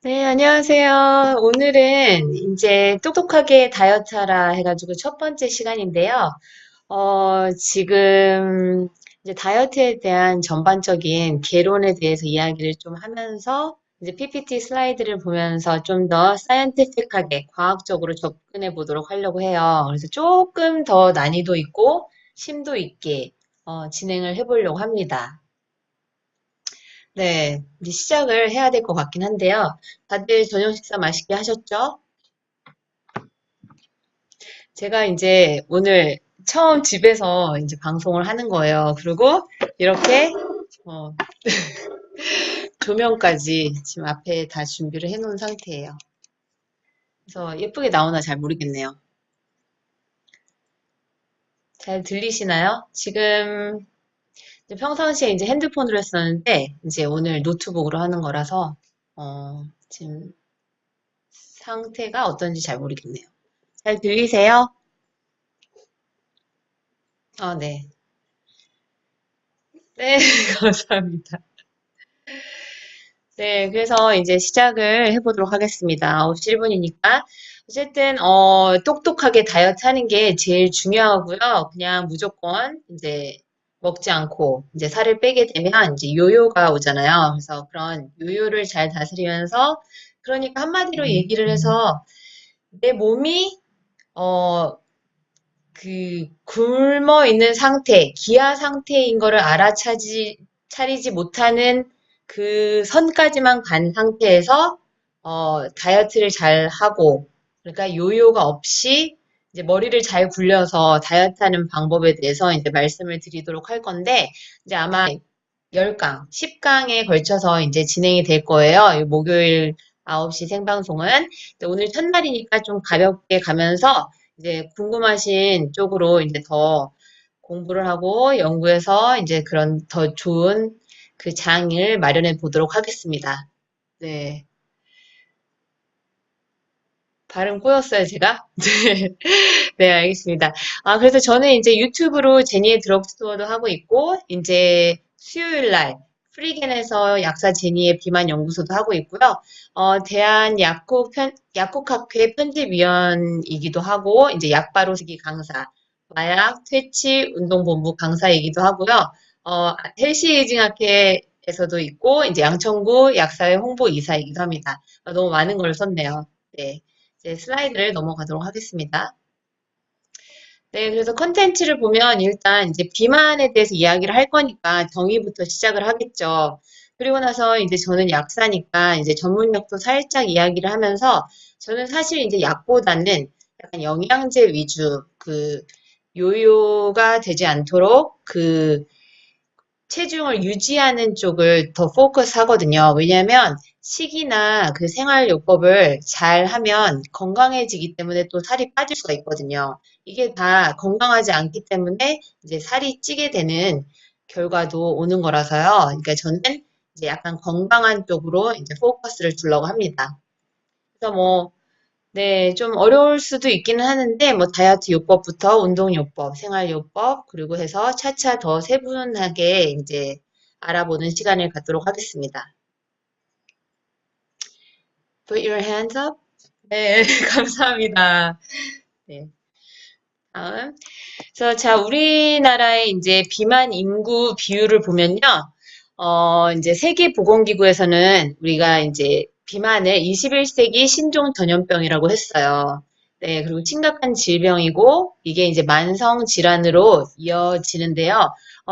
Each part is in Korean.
네, 안녕하세요. 오늘은 이제 똑똑하게 다이어트 하라 해가지고 첫 번째 시간인데요. 지금 이제 다이어트에 대한 전반적인 개론에 대해서 이야기를 좀 하면서 이제 PPT 슬라이드를 보면서 좀 더 사이언티픽하게 과학적으로 접근해 보도록 하려고 해요. 그래서 조금 더 난이도 있고 심도 있게 진행을 해보려고 합니다. 네, 이제 시작을 해야 될 것 같긴 한데요. 다들 저녁 식사 맛있게 하셨죠? 제가 이제 오늘 처음 집에서 이제 방송을 하는 거예요. 그리고 이렇게 어, 조명까지 지금 앞에 다 준비를 해놓은 상태예요. 그래서 예쁘게 나오나 잘 모르겠네요. 잘 들리시나요? 지금 이제 평상시에 이제 핸드폰으로 했었는데 이제 오늘 노트북으로 하는 거라서 지금 상태가 어떤지 잘 모르겠네요. 잘 들리세요? 아, 네. 네, 감사합니다. 네, 그래서 이제 시작을 해보도록 하겠습니다. 9시 1분이니까. 어쨌든, 똑똑하게 다이어트 하는 게 제일 중요하고요. 그냥 무조건 이제 먹지 않고 이제 살을 빼게 되면 이제 요요가 오잖아요. 그래서 그런 요요를 잘 다스리면서, 그러니까 한마디로 얘기를 해서 내 몸이, 어, 굶어 있는 상태, 기아 상태인 거를 차리지 못하는 그 선까지만 간 상태에서, 다이어트를 잘 하고, 그러니까 요요가 없이 이제 머리를 잘 굴려서 다이어트 하는 방법에 대해서 이제 말씀을 드리도록 할 건데, 이제 아마 10강, 10강에 걸쳐서 이제 진행이 될 거예요. 이 목요일 9시 생방송은. 오늘 첫날이니까 좀 가볍게 가면서 이제 궁금하신 쪽으로 이제 더 공부를 하고 연구해서 이제 그런 더 좋은 그 장을 마련해 보도록 하겠습니다. 네. 발음 꼬였어요, 제가? 네. 네, 알겠습니다. 아, 그래서 저는 이제 유튜브로 제니의 드럭스토어도 하고 있고, 이제 수요일 날 프리겐에서 약사 제니의 비만 연구소도 하고 있고요. 약국학회 편집위원이기도 하고, 이제 약바로쓰기 강사, 마약 퇴치 운동본부 강사이기도 하고요. 헬시에이징학회에서도 있고, 이제 양천구 약사회 홍보이사이기도 합니다. 너무 많은 걸 썼네요. 네. 이제 슬라이드를 넘어가도록 하겠습니다. 네, 그래서 컨텐츠를 보면 일단 이제 비만에 대해서 이야기를 할 거니까 정의부터 시작을 하겠죠. 그리고 나서 이제 저는 약사니까 이제 전문약도 살짝 이야기를 하면서 저는 사실 이제 약보다는 약간 영양제 위주 요요가 되지 않도록 체중을 유지하는 쪽을 더 포커스 하거든요. 왜냐하면 식이나 그 생활요법을 잘 하면 건강해지기 때문에 또 살이 빠질 수가 있거든요. 이게 다 건강하지 않기 때문에 이제 살이 찌게 되는 결과도 오는 거라서요. 그러니까 저는 이제 약간 건강한 쪽으로 이제 포커스를 두려고 합니다. 그래서 뭐 네, 좀 어려울 수도 있기는 하는데, 뭐, 다이어트 요법부터 운동 요법, 생활 요법, 그리고 해서 차차 더 세분하게 이제 알아보는 시간을 갖도록 하겠습니다. Put your hands up. 네, 감사합니다. 네, 다음. 그래서 자, 우리나라의 이제 비만 인구 비율을 보면요. 이제 세계보건기구에서는 우리가 이제 비만을 21세기 신종 전염병이라고 했어요. 네, 그리고 심각한 질병이고 이게 이제 만성 질환으로 이어지는데요.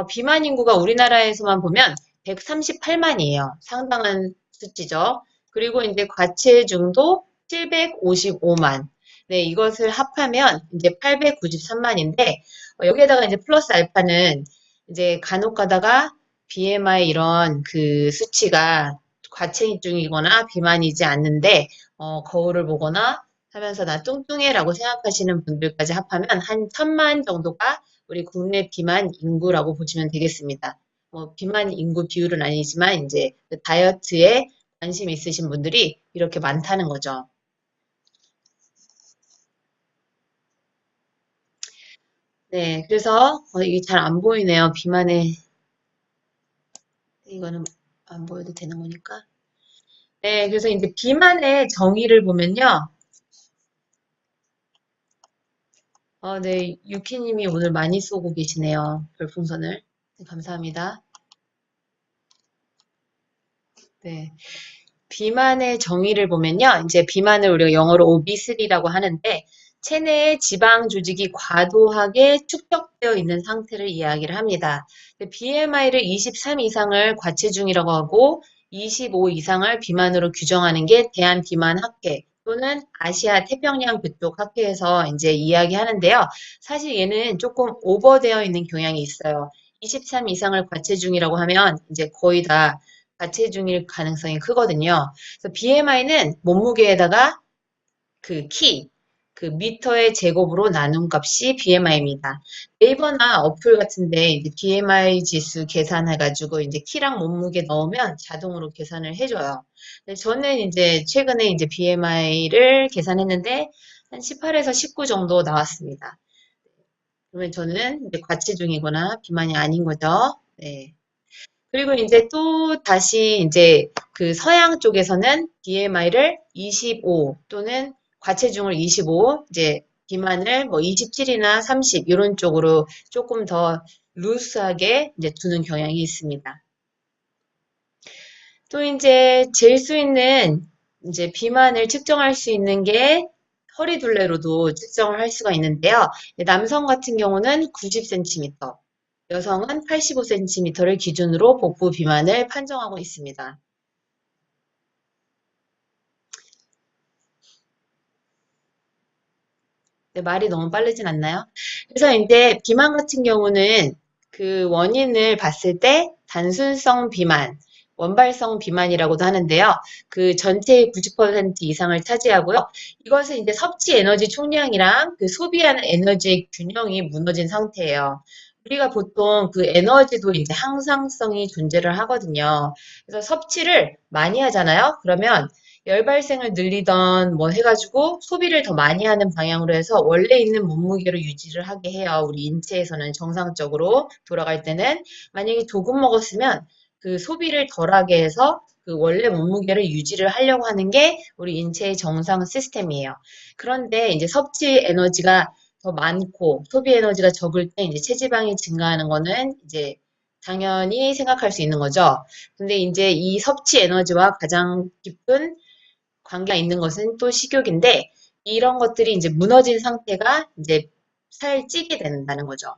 비만 인구가 우리나라에서만 보면 138만이에요. 상당한 수치죠. 그리고 이제 과체중도 755만. 네, 이것을 합하면 이제 893만인데 여기에다가 이제 플러스 알파는 이제 간혹 가다가 BMI 이런 그 수치가 과체중이거나 비만이지 않는데 거울을 보거나 하면서 나 뚱뚱해라고 생각하시는 분들까지 합하면 한 1000만 정도가 우리 국내 비만 인구라고 보시면 되겠습니다. 비만 인구 비율은 아니지만 이제 그 다이어트에 관심 있으신 분들이 이렇게 많다는 거죠. 네, 그래서 이게 잘 안 보이네요. 비만의 이거는 안 보여도 되는 거니까. 네, 그래서 이제 비만의 정의를 보면요. 네, 유키님이 오늘 많이 쏘고 계시네요. 별풍선을. 네, 감사합니다. 네. 비만의 정의를 보면요. 이제 비만을 우리가 영어로 obesity라고 하는데, 체내에 지방 조직이 과도하게 축적되어 있는 상태를 이야기를 합니다. BMI를 23 이상을 과체중이라고 하고, 25 이상을 비만으로 규정하는 게 대한비만학회 또는 아시아 태평양 그쪽 학회에서 이제 이야기하는데요. 사실 얘는 조금 오버되어 있는 경향이 있어요. 23 이상을 과체중이라고 하면 이제 거의 다 과체중일 가능성이 크거든요. 그래서 BMI는 몸무게에다가 그 키, 그 미터의 제곱으로 나눈 값이 BMI입니다. 네이버나 어플 같은데 이제 BMI 지수 계산해가지고 이제 키랑 몸무게 넣으면 자동으로 계산을 해줘요. 근데 저는 이제 최근에 이제 BMI를 계산했는데 한 18에서 19 정도 나왔습니다. 그러면 저는 이제 과체중이거나 비만이 아닌 거죠. 네. 그리고 이제 또 다시 이제 그 서양 쪽에서는 BMI를 25 또는 과체중을 25, 이제 비만을 뭐 27이나 30 이런 쪽으로 조금 더 루스하게 이제 두는 경향이 있습니다. 또 이제 잴 수 있는 이제 비만을 측정할 수 있는 게 허리 둘레로도 측정을 할 수가 있는데요. 남성 같은 경우는 90cm, 여성은 85cm를 기준으로 복부 비만을 판정하고 있습니다. 네, 말이 너무 빠르진 않나요? 그래서 이제 비만 같은 경우는 그 원인을 봤을 때 단순성 비만, 원발성 비만이라고도 하는데요. 그 전체의 90% 이상을 차지하고요. 이것은 이제 섭취 에너지 총량이랑 그 소비하는 에너지의 균형이 무너진 상태예요. 우리가 보통 그 에너지도 이제 항상성이 존재를 하거든요. 그래서 섭취를 많이 하잖아요. 그러면 열 발생을 늘리던 뭐 해가지고 소비를 더 많이 하는 방향으로 해서 원래 있는 몸무게로 유지를 하게 해요. 우리 인체에서는 정상적으로 돌아갈 때는 만약에 조금 먹었으면 그 소비를 덜하게 해서 그 원래 몸무게를 유지를 하려고 하는 게 우리 인체의 정상 시스템이에요. 그런데 이제 섭취 에너지가 더 많고 소비 에너지가 적을 때 이제 체지방이 증가하는 거는 이제 당연히 생각할 수 있는 거죠. 근데 이제 이 섭취 에너지와 가장 깊은 관계가 있는 것은 또 식욕인데 이런 것들이 이제 무너진 상태가 이제 살찌게 된다는 거죠.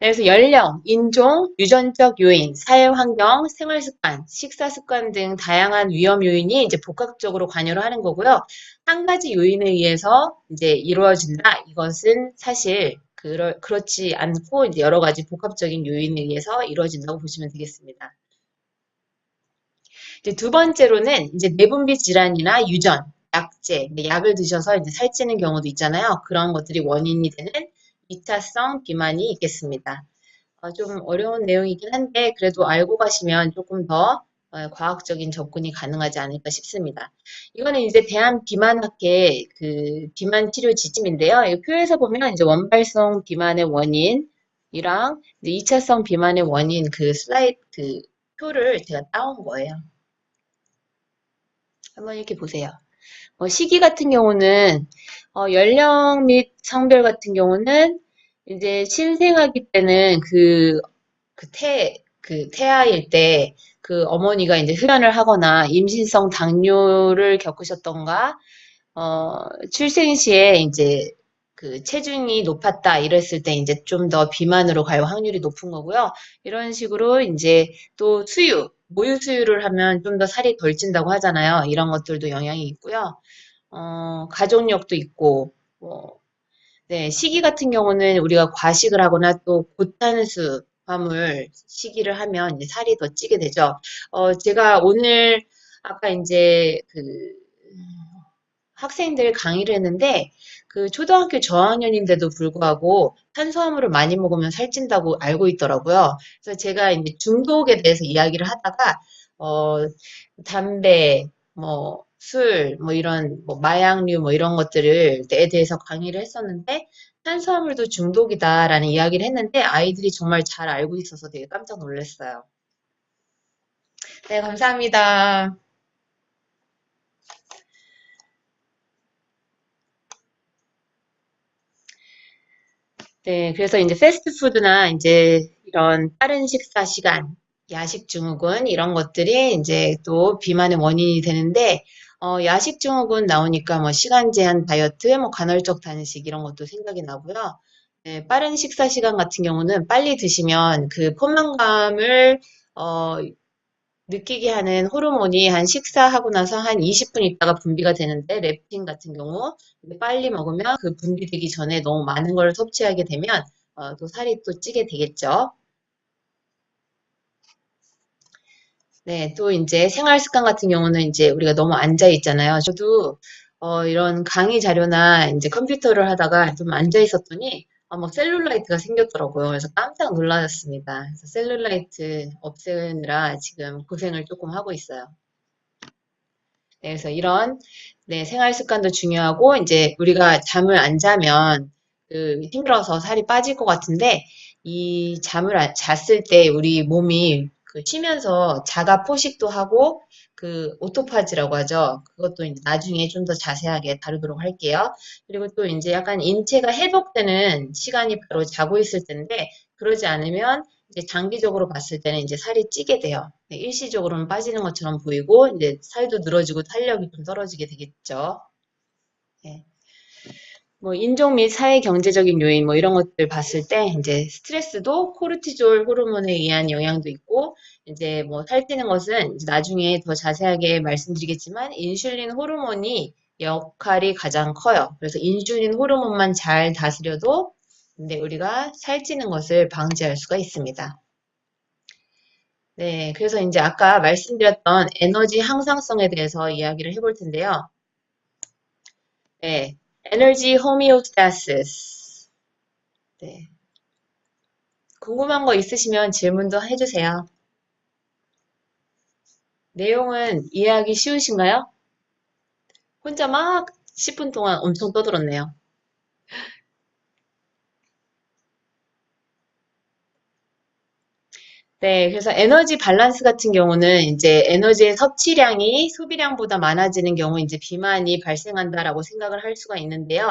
그래서 연령, 인종, 유전적 요인, 사회 환경, 생활 습관, 식사 습관 등 다양한 위험 요인이 이제 복합적으로 관여를 하는 거고요. 한 가지 요인에 의해서 이제 이루어진다. 이것은 사실 그렇지 않고 이제 여러 가지 복합적인 요인에 의해서 이루어진다고 보시면 되겠습니다. 이제 두 번째로는 이제 내분비 질환이나 유전, 약제, 약을 드셔서 이제 살찌는 경우도 있잖아요. 그런 것들이 원인이 되는 2차성 비만이 있겠습니다. 좀 어려운 내용이긴 한데 그래도 알고 가시면 조금 더 과학적인 접근이 가능하지 않을까 싶습니다. 이거는 이제 대한비만학회 그 비만 치료 지침인데요. 이 표에서 보면 이제 원발성 비만의 원인이랑 이제 2차성 비만의 원인 그 슬라이드 그 표를 제가 따온 거예요. 한번 이렇게 보세요. 시기 같은 경우는 연령 및 성별 같은 경우는 이제 신생아기 때는 그 태아일 때 그 어머니가 이제 흡연을 하거나 임신성 당뇨를 겪으셨던가, 출생 시에 이제 그 체중이 높았다 이랬을 때 이제 좀 더 비만으로 갈 확률이 높은 거고요. 이런 식으로 이제 또 모유 수유를 하면 좀 더 살이 덜 찐다고 하잖아요. 이런 것들도 영향이 있고요. 가족력도 있고, 뭐, 네, 시기 같은 경우는 우리가 과식을 하거나 또 고탄수화물 시기를 하면 이제 살이 더 찌게 되죠. 제가 오늘 아까 이제 그 학생들 강의를 했는데 그 초등학교 저학년인데도 불구하고 탄수화물을 많이 먹으면 살찐다고 알고 있더라고요. 그래서 제가 이제 중독에 대해서 이야기를 하다가 어, 담배, 뭐 술, 뭐 이런 뭐 마약류 뭐 이런 것들을 에 대해서 강의를 했었는데 탄수화물도 중독이다라는 이야기를 했는데 아이들이 정말 잘 알고 있어서 되게 깜짝 놀랐어요. 네, 감사합니다. 네, 그래서 이제 패스트푸드나 이제 이런 빠른 식사 시간, 야식 증후군 이런 것들이 이제 또 비만의 원인이 되는데, 야식 증후군 나오니까 뭐 시간 제한 다이어트, 뭐 간헐적 단식 이런 것도 생각이 나고요. 네, 빠른 식사 시간 같은 경우는 빨리 드시면 그 포만감을 어, 느끼게 하는 호르몬이 한 식사하고 나서 한 20분 있다가 분비가 되는데 렙틴 같은 경우 빨리 먹으면 그 분비되기 전에 너무 많은 걸 섭취하게 되면 또 살이 또 찌게 되겠죠. 네, 또 이제 생활 습관 같은 경우는 이제 우리가 너무 앉아 있잖아요. 저도 이런 강의 자료나 이제 컴퓨터를 하다가 좀 앉아 있었더니 막 셀룰라이트가 생겼더라고요. 그래서 깜짝 놀라셨습니다. 그래서 셀룰라이트 없애느라 지금 고생을 조금 하고 있어요. 네, 그래서 이런 네, 생활 습관도 중요하고 이제 우리가 잠을 안 자면 그 힘들어서 살이 빠질 것 같은데 이 잠을 잤을 때 우리 몸이 그 쉬면서 자가 포식도 하고 그 오토파지라고 하죠. 그것도 이제 나중에 좀 더 자세하게 다루도록 할게요. 그리고 또 이제 약간 인체가 회복되는 시간이 바로 자고 있을 텐데 그러지 않으면 이제 장기적으로 봤을 때는 이제 살이 찌게 돼요. 네, 일시적으로는 빠지는 것처럼 보이고 이제 살도 늘어지고 탄력이 좀 떨어지게 되겠죠. 네. 뭐 인종 및 사회 경제적인 요인 뭐 이런 것들 봤을 때 이제 스트레스도 코르티졸 호르몬에 의한 영향도 있고 이제 뭐 살찌는 것은 이제 나중에 더 자세하게 말씀드리겠지만 인슐린 호르몬이 역할이 가장 커요. 그래서 인슐린 호르몬만 잘 다스려도 근데 우리가 살찌는 것을 방지할 수가 있습니다. 네, 그래서 이제 아까 말씀드렸던 에너지 항상성에 대해서 이야기를 해볼 텐데요. 네, 에너지 호미오스타시스. 네, 궁금한 거 있으시면 질문도 해주세요. 내용은 이해하기 쉬우신가요? 혼자 막 10분 동안 엄청 떠들었네요. 네, 그래서 에너지 밸런스 같은 경우는 이제 에너지의 섭취량이 소비량보다 많아지는 경우 이제 비만이 발생한다라고 생각을 할 수가 있는데요.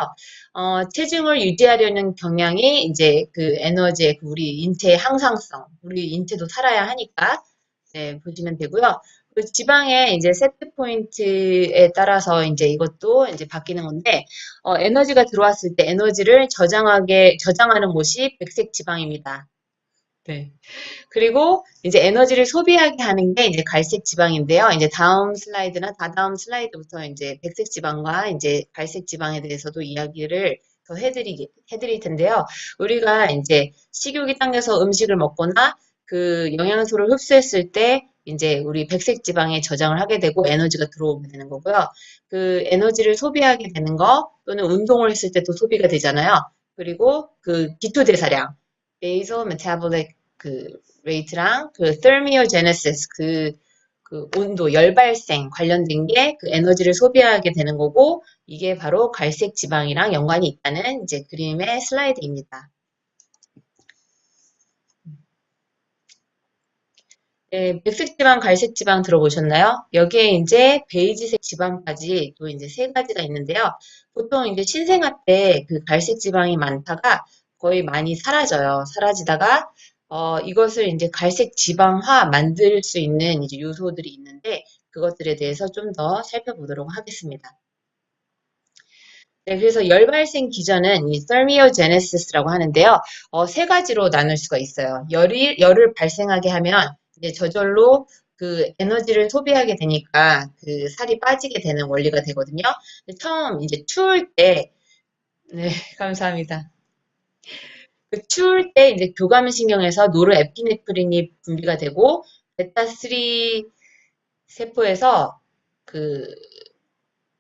체중을 유지하려는 경향이 이제 그 에너지의 그 우리 인체의 항상성, 우리 인체도 살아야 하니까 네, 보시면 되고요. 그 지방의 이제 세트 포인트에 따라서 이제 이것도 이제 바뀌는 건데, 에너지가 들어왔을 때 에너지를 저장하는 곳이 백색 지방입니다. 네. 그리고 이제 에너지를 소비하게 하는 게 이제 갈색 지방인데요. 이제 다음 슬라이드나 다다음 슬라이드부터 이제 백색 지방과 이제 갈색 지방에 대해서도 이야기를 더 해드릴 텐데요. 우리가 이제 식욕이 당겨서 음식을 먹거나 그 영양소를 흡수했을 때 이제 우리 백색 지방에 저장을 하게 되고 에너지가 들어오게 되는 거고요. 그 에너지를 소비하게 되는 거 또는 운동을 했을 때도 소비가 되잖아요. 그리고 그 기토대사량, basal metabolic 그 레이트랑 그 thermogenesis 그 온도 열발생 관련된 게 그 에너지를 소비하게 되는 거고 이게 바로 갈색 지방이랑 연관이 있다는 이제 그림의 슬라이드입니다. 네, 백색 지방, 갈색 지방 들어보셨나요? 여기에 이제 베이지색 지방까지 또 이제 세 가지가 있는데요. 보통 이제 신생아 때 그 갈색 지방이 많다가 거의 많이 사라져요. 사라지다가 이것을 이제 갈색 지방화 만들 수 있는 이제 요소들이 있는데 그것들에 대해서 좀 더 살펴보도록 하겠습니다. 네, 그래서 열 발생 기전은 이 thermogenesis라고 하는데요. 세 가지로 나눌 수가 있어요. 열을 발생하게 하면 이제 저절로 그 에너지를 소비하게 되니까 그 살이 빠지게 되는 원리가 되거든요. 처음 이제 추울 때, 네, 감사합니다. 그 추울 때 이제 교감신경에서 노르에피네프린이 분비가 되고 베타3 세포에서 그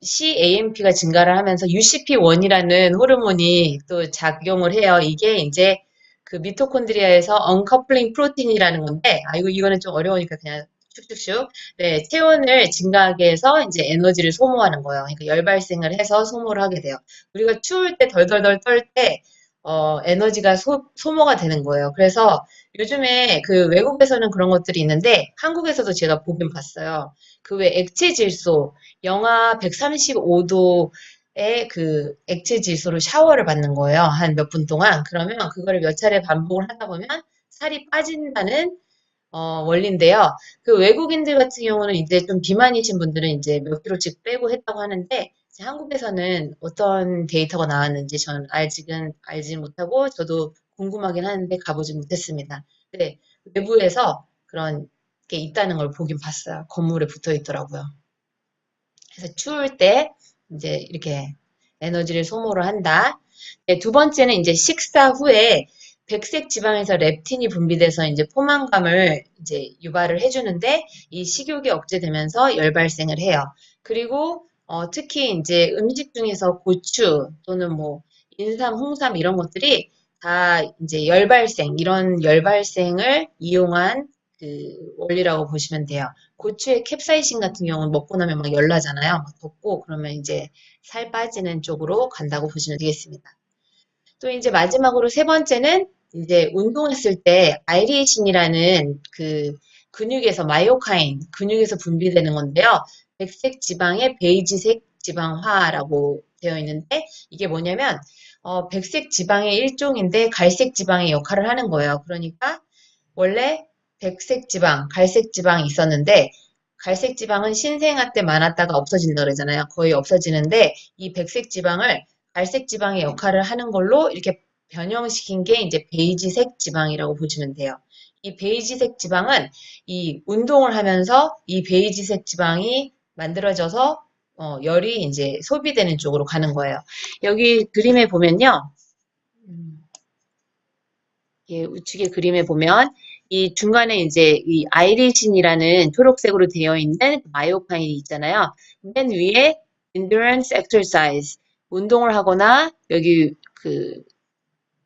CAMP가 증가를 하면서 UCP1이라는 호르몬이 또 작용을 해요. 이게 이제 그 미토콘드리아에서 언커플링 프로틴이라는 건데, 이거는 좀 어려우니까 그냥 슉슉슉. 네, 체온을 증가하게 해서 이제 에너지를 소모하는 거예요. 그러니까 열 발생을 해서 소모를 하게 돼요. 우리가 추울 때 덜덜덜 떨 때, 에너지가 소모가 되는 거예요. 그래서 요즘에 그 외국에서는 그런 것들이 있는데, 한국에서도 제가 보긴 봤어요. 그 왜 액체 질소, 영하 135도의 그 액체 질소로 샤워를 받는 거예요. 한 몇 분 동안. 그러면 그거를 몇 차례 반복을 하다 보면 살이 빠진다는 원리인데요. 그 외국인들 같은 경우는 이제 좀 비만이신 분들은 이제 몇 킬로씩 빼고 했다고 하는데 이제 한국에서는 어떤 데이터가 나왔는지 저는 아직은 알지 못하고 저도 궁금하긴 하는데 가보지 못했습니다. 근데 외부에서 그런 게 있다는 걸 보긴 봤어요. 건물에 붙어 있더라고요. 그래서 추울 때 이제 이렇게 에너지를 소모를 한다. 네, 두 번째는 이제 식사 후에 백색 지방에서 렙틴이 분비돼서 이제 포만감을 이제 유발을 해주는데 이 식욕이 억제되면서 열 발생을 해요. 그리고 특히 이제 음식 중에서 고추 또는 뭐 인삼, 홍삼 이런 것들이 다 이제 열 발생, 이런 열 발생을 이용한 그 원리라고 보시면 돼요. 고추에 캡사이신 같은 경우는 먹고 나면 막 열나잖아요. 막 덥고 그러면 이제 살 빠지는 쪽으로 간다고 보시면 되겠습니다. 또 이제 마지막으로 세 번째는 이제 운동했을 때 아이리신이라는 그 근육에서 마이오카인, 근육에서 분비되는 건데요. 백색 지방의 베이지색 지방화라고 되어 있는데 이게 뭐냐면 백색 지방의 일종인데 갈색 지방의 역할을 하는 거예요. 그러니까 원래 백색 지방, 갈색 지방이 있었는데 갈색 지방은 신생아 때 많았다가 없어진다 그러잖아요. 거의 없어지는데 이 백색 지방을 갈색 지방의 역할을 하는 걸로 이렇게 변형시킨 게 이제 베이지색 지방이라고 보시면 돼요. 이 베이지색 지방은 이 운동을 하면서 이 베이지색 지방이 만들어져서 열이 이제 소비되는 쪽으로 가는 거예요. 여기 그림에 보면요. 예, 우측의 그림에 보면 이 중간에 이제 이 아이리신이라는 초록색으로 되어 있는 마이오파인이 있잖아요. 맨 위에 endurance exercise, 운동을 하거나 여기 그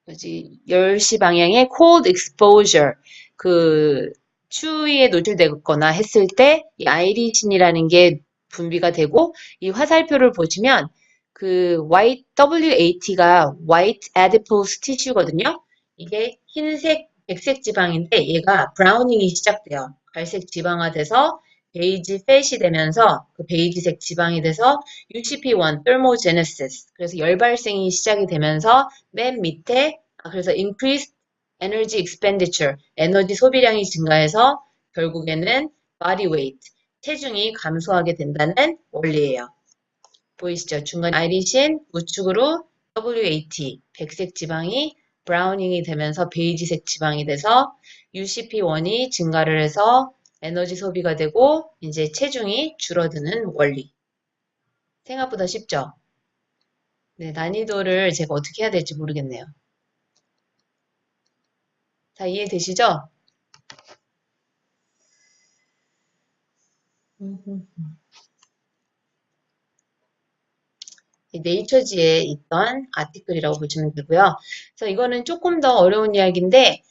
뭐지 10시 방향의 cold exposure, 그 추위에 노출되거나 했을 때 이 아이리신이라는 게 분비가 되고 이 화살표를 보시면 그 WAT가 white adipose tissue거든요. 이게 흰색, 백색 지방인데 얘가 브라우닝이 시작돼요. 갈색 지방화돼서 베이지 팻이 되면서 그 베이지색 지방이 돼서 UCP1, thermogenesis. 그래서 열 발생이 시작이 되면서 맨 밑에 그래서 increased energy expenditure, 에너지 소비량이 증가해서 결국에는 body weight, 체중이 감소하게 된다는 원리예요. 보이시죠? 중간 아이리신, 우측으로 WAT, 백색 지방이 브라우닝이 되면서 베이지색 지방이 돼서 UCP1이 증가를 해서 에너지 소비가 되고 이제 체중이 줄어드는 원리. 생각보다 쉽죠? 네, 난이도를 제가 어떻게 해야 될지 모르겠네요. 다 이해되시죠? 네이처지에 있던 아티클이라고 보시면 되고요. 그래서 이거는 조금 더 어려운 이야기인데,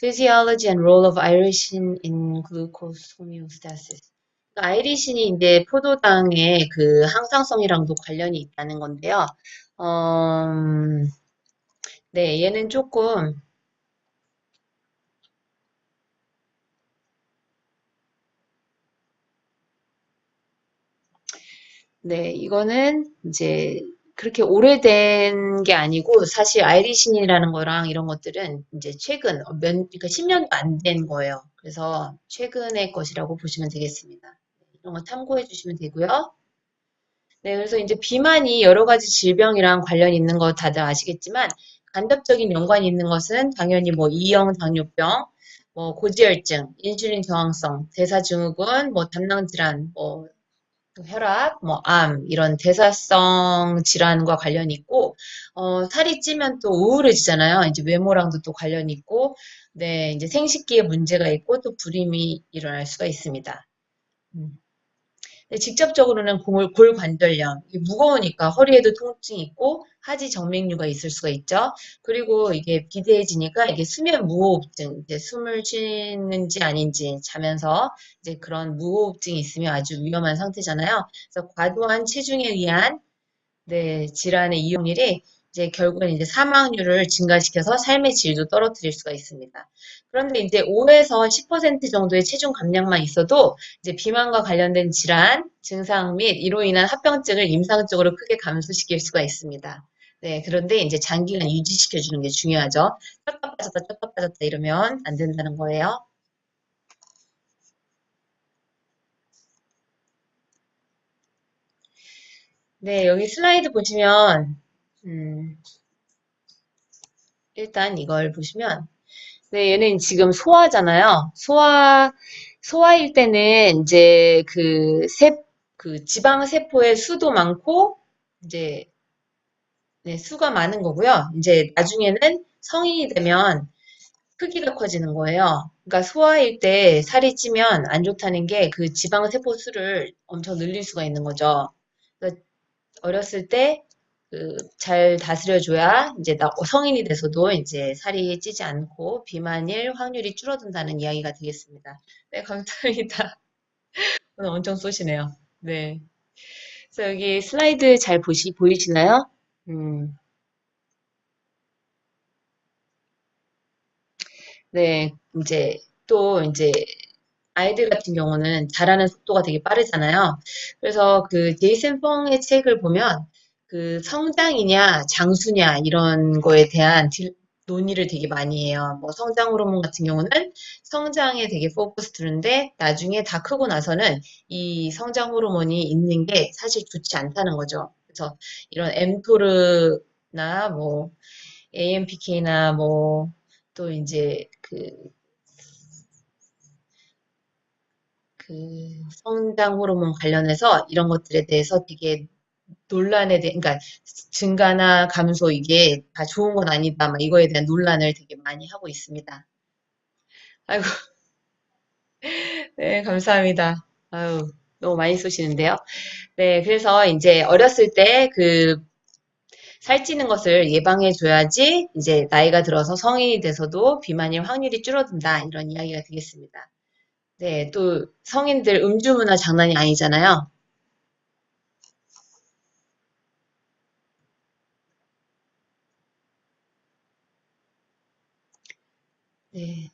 Physiology and Role of Irisin in Glucose Homeostasis. 아이리신이 이제 포도당의 그 항상성이랑도 관련이 있다는 건데요. 네, 얘는 조금 네, 이거는 이제 그렇게 오래된 게 아니고 사실 아이리신이라는 거랑 이런 것들은 이제 최근 그러니까 10년도 안 된 거예요. 그래서 최근의 것이라고 보시면 되겠습니다. 이런 거 참고해 주시면 되고요. 네, 그래서 이제 비만이 여러 가지 질병이랑 관련이 있는 거 다들 아시겠지만 간접적인 연관이 있는 것은 당연히 뭐 이형 당뇨병, 뭐 고지혈증, 인슐린 저항성, 대사증후군, 뭐 담낭질환, 뭐 혈압, 뭐 암, 이런 대사성 질환과 관련이 있고, 살이 찌면 또 우울해지잖아요. 이제 외모랑도 또 관련이 있고, 네, 이제 생식기에 문제가 있고 또 불임이 일어날 수가 있습니다. 음. 근데 직접적으로는 골관절염, 이게 무거우니까 허리에도 통증이 있고 하지 정맥류가 있을 수가 있죠. 그리고 이게 비대해지니까 이게 수면 무호흡증, 이제 숨을 쉬는지 아닌지 자면서 이제 그런 무호흡증이 있으면 아주 위험한 상태잖아요. 그래서 과도한 체중에 의한 네, 질환의 이용률이 이제 결국엔 이제 사망률을 증가시켜서 삶의 질도 떨어뜨릴 수가 있습니다. 그런데 이제 5에서 10% 정도의 체중 감량만 있어도 이제 비만과 관련된 질환, 증상 및 이로 인한 합병증을 임상적으로 크게 감소시킬 수가 있습니다. 네, 그런데 이제 장기간 유지시켜 주는 게 중요하죠. 쪘다 빠졌다 이러면 안 된다는 거예요. 네, 여기 슬라이드 보시면 음, 일단 이걸 보시면 네, 얘는 지금 소화잖아요. 소화일 때는 이제 그 지방 세포의 수도 많고, 이제, 네, 수가 많은 거고요. 이제 나중에는 성인이 되면 크기가 커지는 거예요. 그러니까 소화일 때 살이 찌면 안 좋다는 게 그 지방 세포 수를 엄청 늘릴 수가 있는 거죠. 그러니까 어렸을 때 잘 다스려줘야 이제 성인이 돼서도 이제 살이 찌지 않고 비만일 확률이 줄어든다는 이야기가 되겠습니다. 네, 감사합니다. 오늘 엄청 쏘시네요. 네. 그래서 여기 슬라이드 잘 보이시나요? 음, 네. 이제 아이들 같은 경우는 자라는 속도가 되게 빠르잖아요. 그래서 그 제이슨 펑의 책을 보면 그 성장이냐 장수냐 이런 거에 대한 논의를 되게 많이 해요. 뭐 성장 호르몬 같은 경우는 성장에 되게 포커스 두는데 나중에 다 크고 나서는 이 성장 호르몬이 있는 게 사실 좋지 않다는 거죠. 그래서 이런 엠토르나 뭐 AMPK나 뭐 또 이제 그 성장 호르몬 관련해서 이런 것들에 대해서 되게 그러니까 증가나 감소 이게 다 좋은 건 아니다. 막 이거에 대한 논란을 되게 많이 하고 있습니다. 아이고, 네, 감사합니다. 아유, 너무 많이 쏘시는데요. 네, 그래서 이제 어렸을 때 살찌는 것을 예방해 줘야지 이제 나이가 들어서 성인이 돼서도 비만일 확률이 줄어든다. 이런 이야기가 되겠습니다. 네, 또 성인들 음주 문화 장난이 아니잖아요. 네.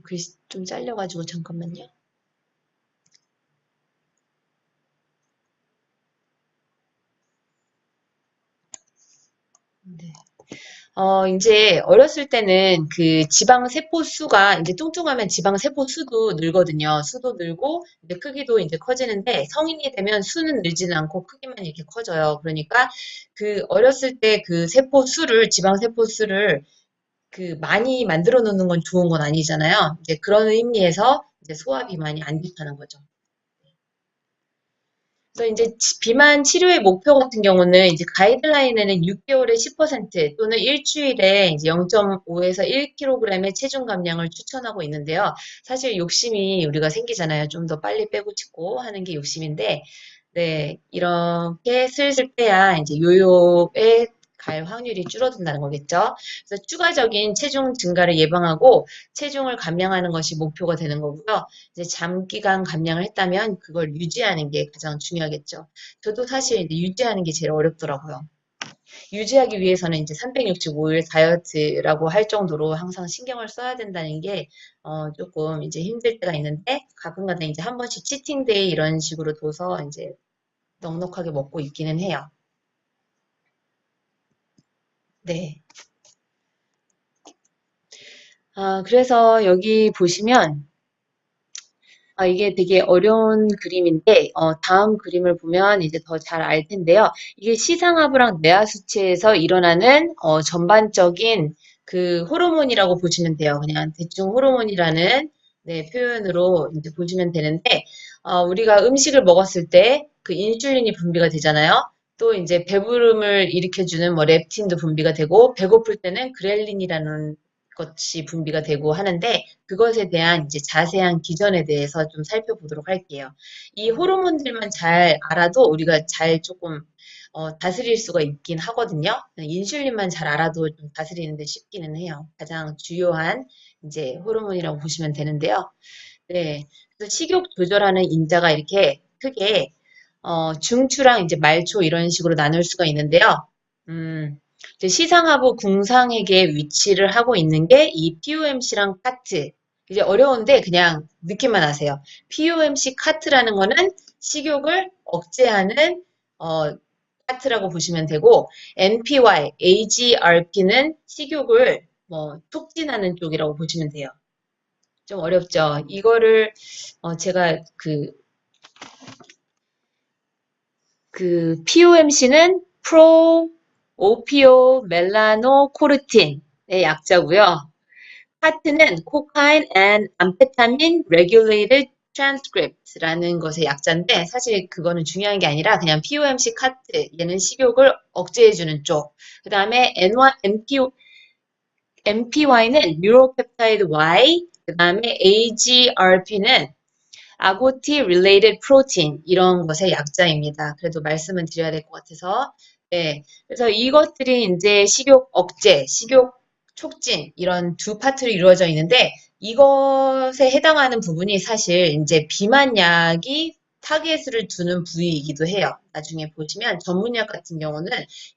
글씨 좀 잘려가지고 잠깐만요. 네. 이제 어렸을 때는 그 지방 세포 수가 이제 뚱뚱하면 지방 세포 수도 늘거든요. 수도 늘고 이제 크기도 이제 커지는데 성인이 되면 수는 늘지는 않고 크기만 이렇게 커져요. 그러니까 그 어렸을 때 그 세포 수를 지방 세포 수를 많이 만들어 놓는 건 좋은 건 아니잖아요. 이제 그런 의미에서 이제 소화 비만이 안 좋다는 거죠. 그래서 이제 비만 치료의 목표 같은 경우는 이제 가이드라인에는 6개월에 10% 또는 일주일에 이제 0.5에서 1kg의 체중 감량을 추천하고 있는데요. 사실 욕심이 우리가 생기잖아요. 좀 더 빨리 빼고 싶고 하는 게 욕심인데, 네, 이렇게 슬슬 빼야 이제 요요에 갈 확률이 줄어든다는 거겠죠. 그래서 추가적인 체중 증가를 예방하고 체중을 감량하는 것이 목표가 되는 거고요. 이제 장기간 감량을 했다면 그걸 유지하는 게 가장 중요하겠죠. 저도 사실 이제 유지하는 게 제일 어렵더라고요. 유지하기 위해서는 이제 365일 다이어트라고 할 정도로 항상 신경을 써야 된다는 게 조금 이제 힘들 때가 있는데 가끔가다 이제 한 번씩 치팅데이 이런 식으로 둬서 이제 넉넉하게 먹고 있기는 해요. 네. 그래서 여기 보시면 이게 되게 어려운 그림인데, 다음 그림을 보면 이제 더 잘 알 텐데요. 이게 시상하부랑 뇌하 수치에서 일어나는, 전반적인 그 호르몬이라고 보시면 돼요. 그냥 대충 호르몬이라는, 네, 표현으로 이제 보시면 되는데, 우리가 음식을 먹었을 때 그 인슐린이 분비가 되잖아요. 또 이제 배부름을 일으켜주는 뭐 렙틴도 분비가 되고, 배고플 때는 그렐린이라는 것이 분비가 되고 하는데 그것에 대한 이제 자세한 기전에 대해서 좀 살펴보도록 할게요. 이 호르몬들만 잘 알아도 우리가 잘 조금 다스릴 수가 있긴 하거든요. 인슐린만 잘 알아도 좀 다스리는데 쉽기는 해요. 가장 주요한 이제 호르몬이라고 보시면 되는데요. 네. 그래서 식욕 조절하는 인자가 이렇게 크게 중추랑 이제 말초 이런 식으로 나눌 수가 있는데요. 이제 시상하부 궁상에게 위치를 하고 있는 게 이 POMC랑 카트. 이제 어려운데 그냥 느낌만 하세요. POMC 카트라는 거는 식욕을 억제하는 카트라고 보시면 되고 NPY, AGRP는 식욕을 촉진하는 쪽이라고 보시면 돼요. 좀 어렵죠. 이거를 제가 그 POMC는 프로 오피오 멜라노 코르틴의 약자고요. 카트는 코카인 and 암페타민 regulated transcript라는 것의 약자인데 사실 그거는 중요한 게 아니라 그냥 POMC 카트 얘는 식욕을 억제해주는 쪽. 그 다음에 MPY는 뉴로펩타이드 Y. 그 다음에 AGRP는 아고티 related protein 이런 것의 약자입니다. 그래도 말씀은 드려야 될 것 같아서 네, 그래서 이것들이 이제 식욕 억제, 식욕 촉진 이런 두 파트로 이루어져 있는데 이것에 해당하는 부분이 사실 이제 비만약이 타겟을 두는 부위이기도 해요. 나중에 보시면 전문약 같은 경우는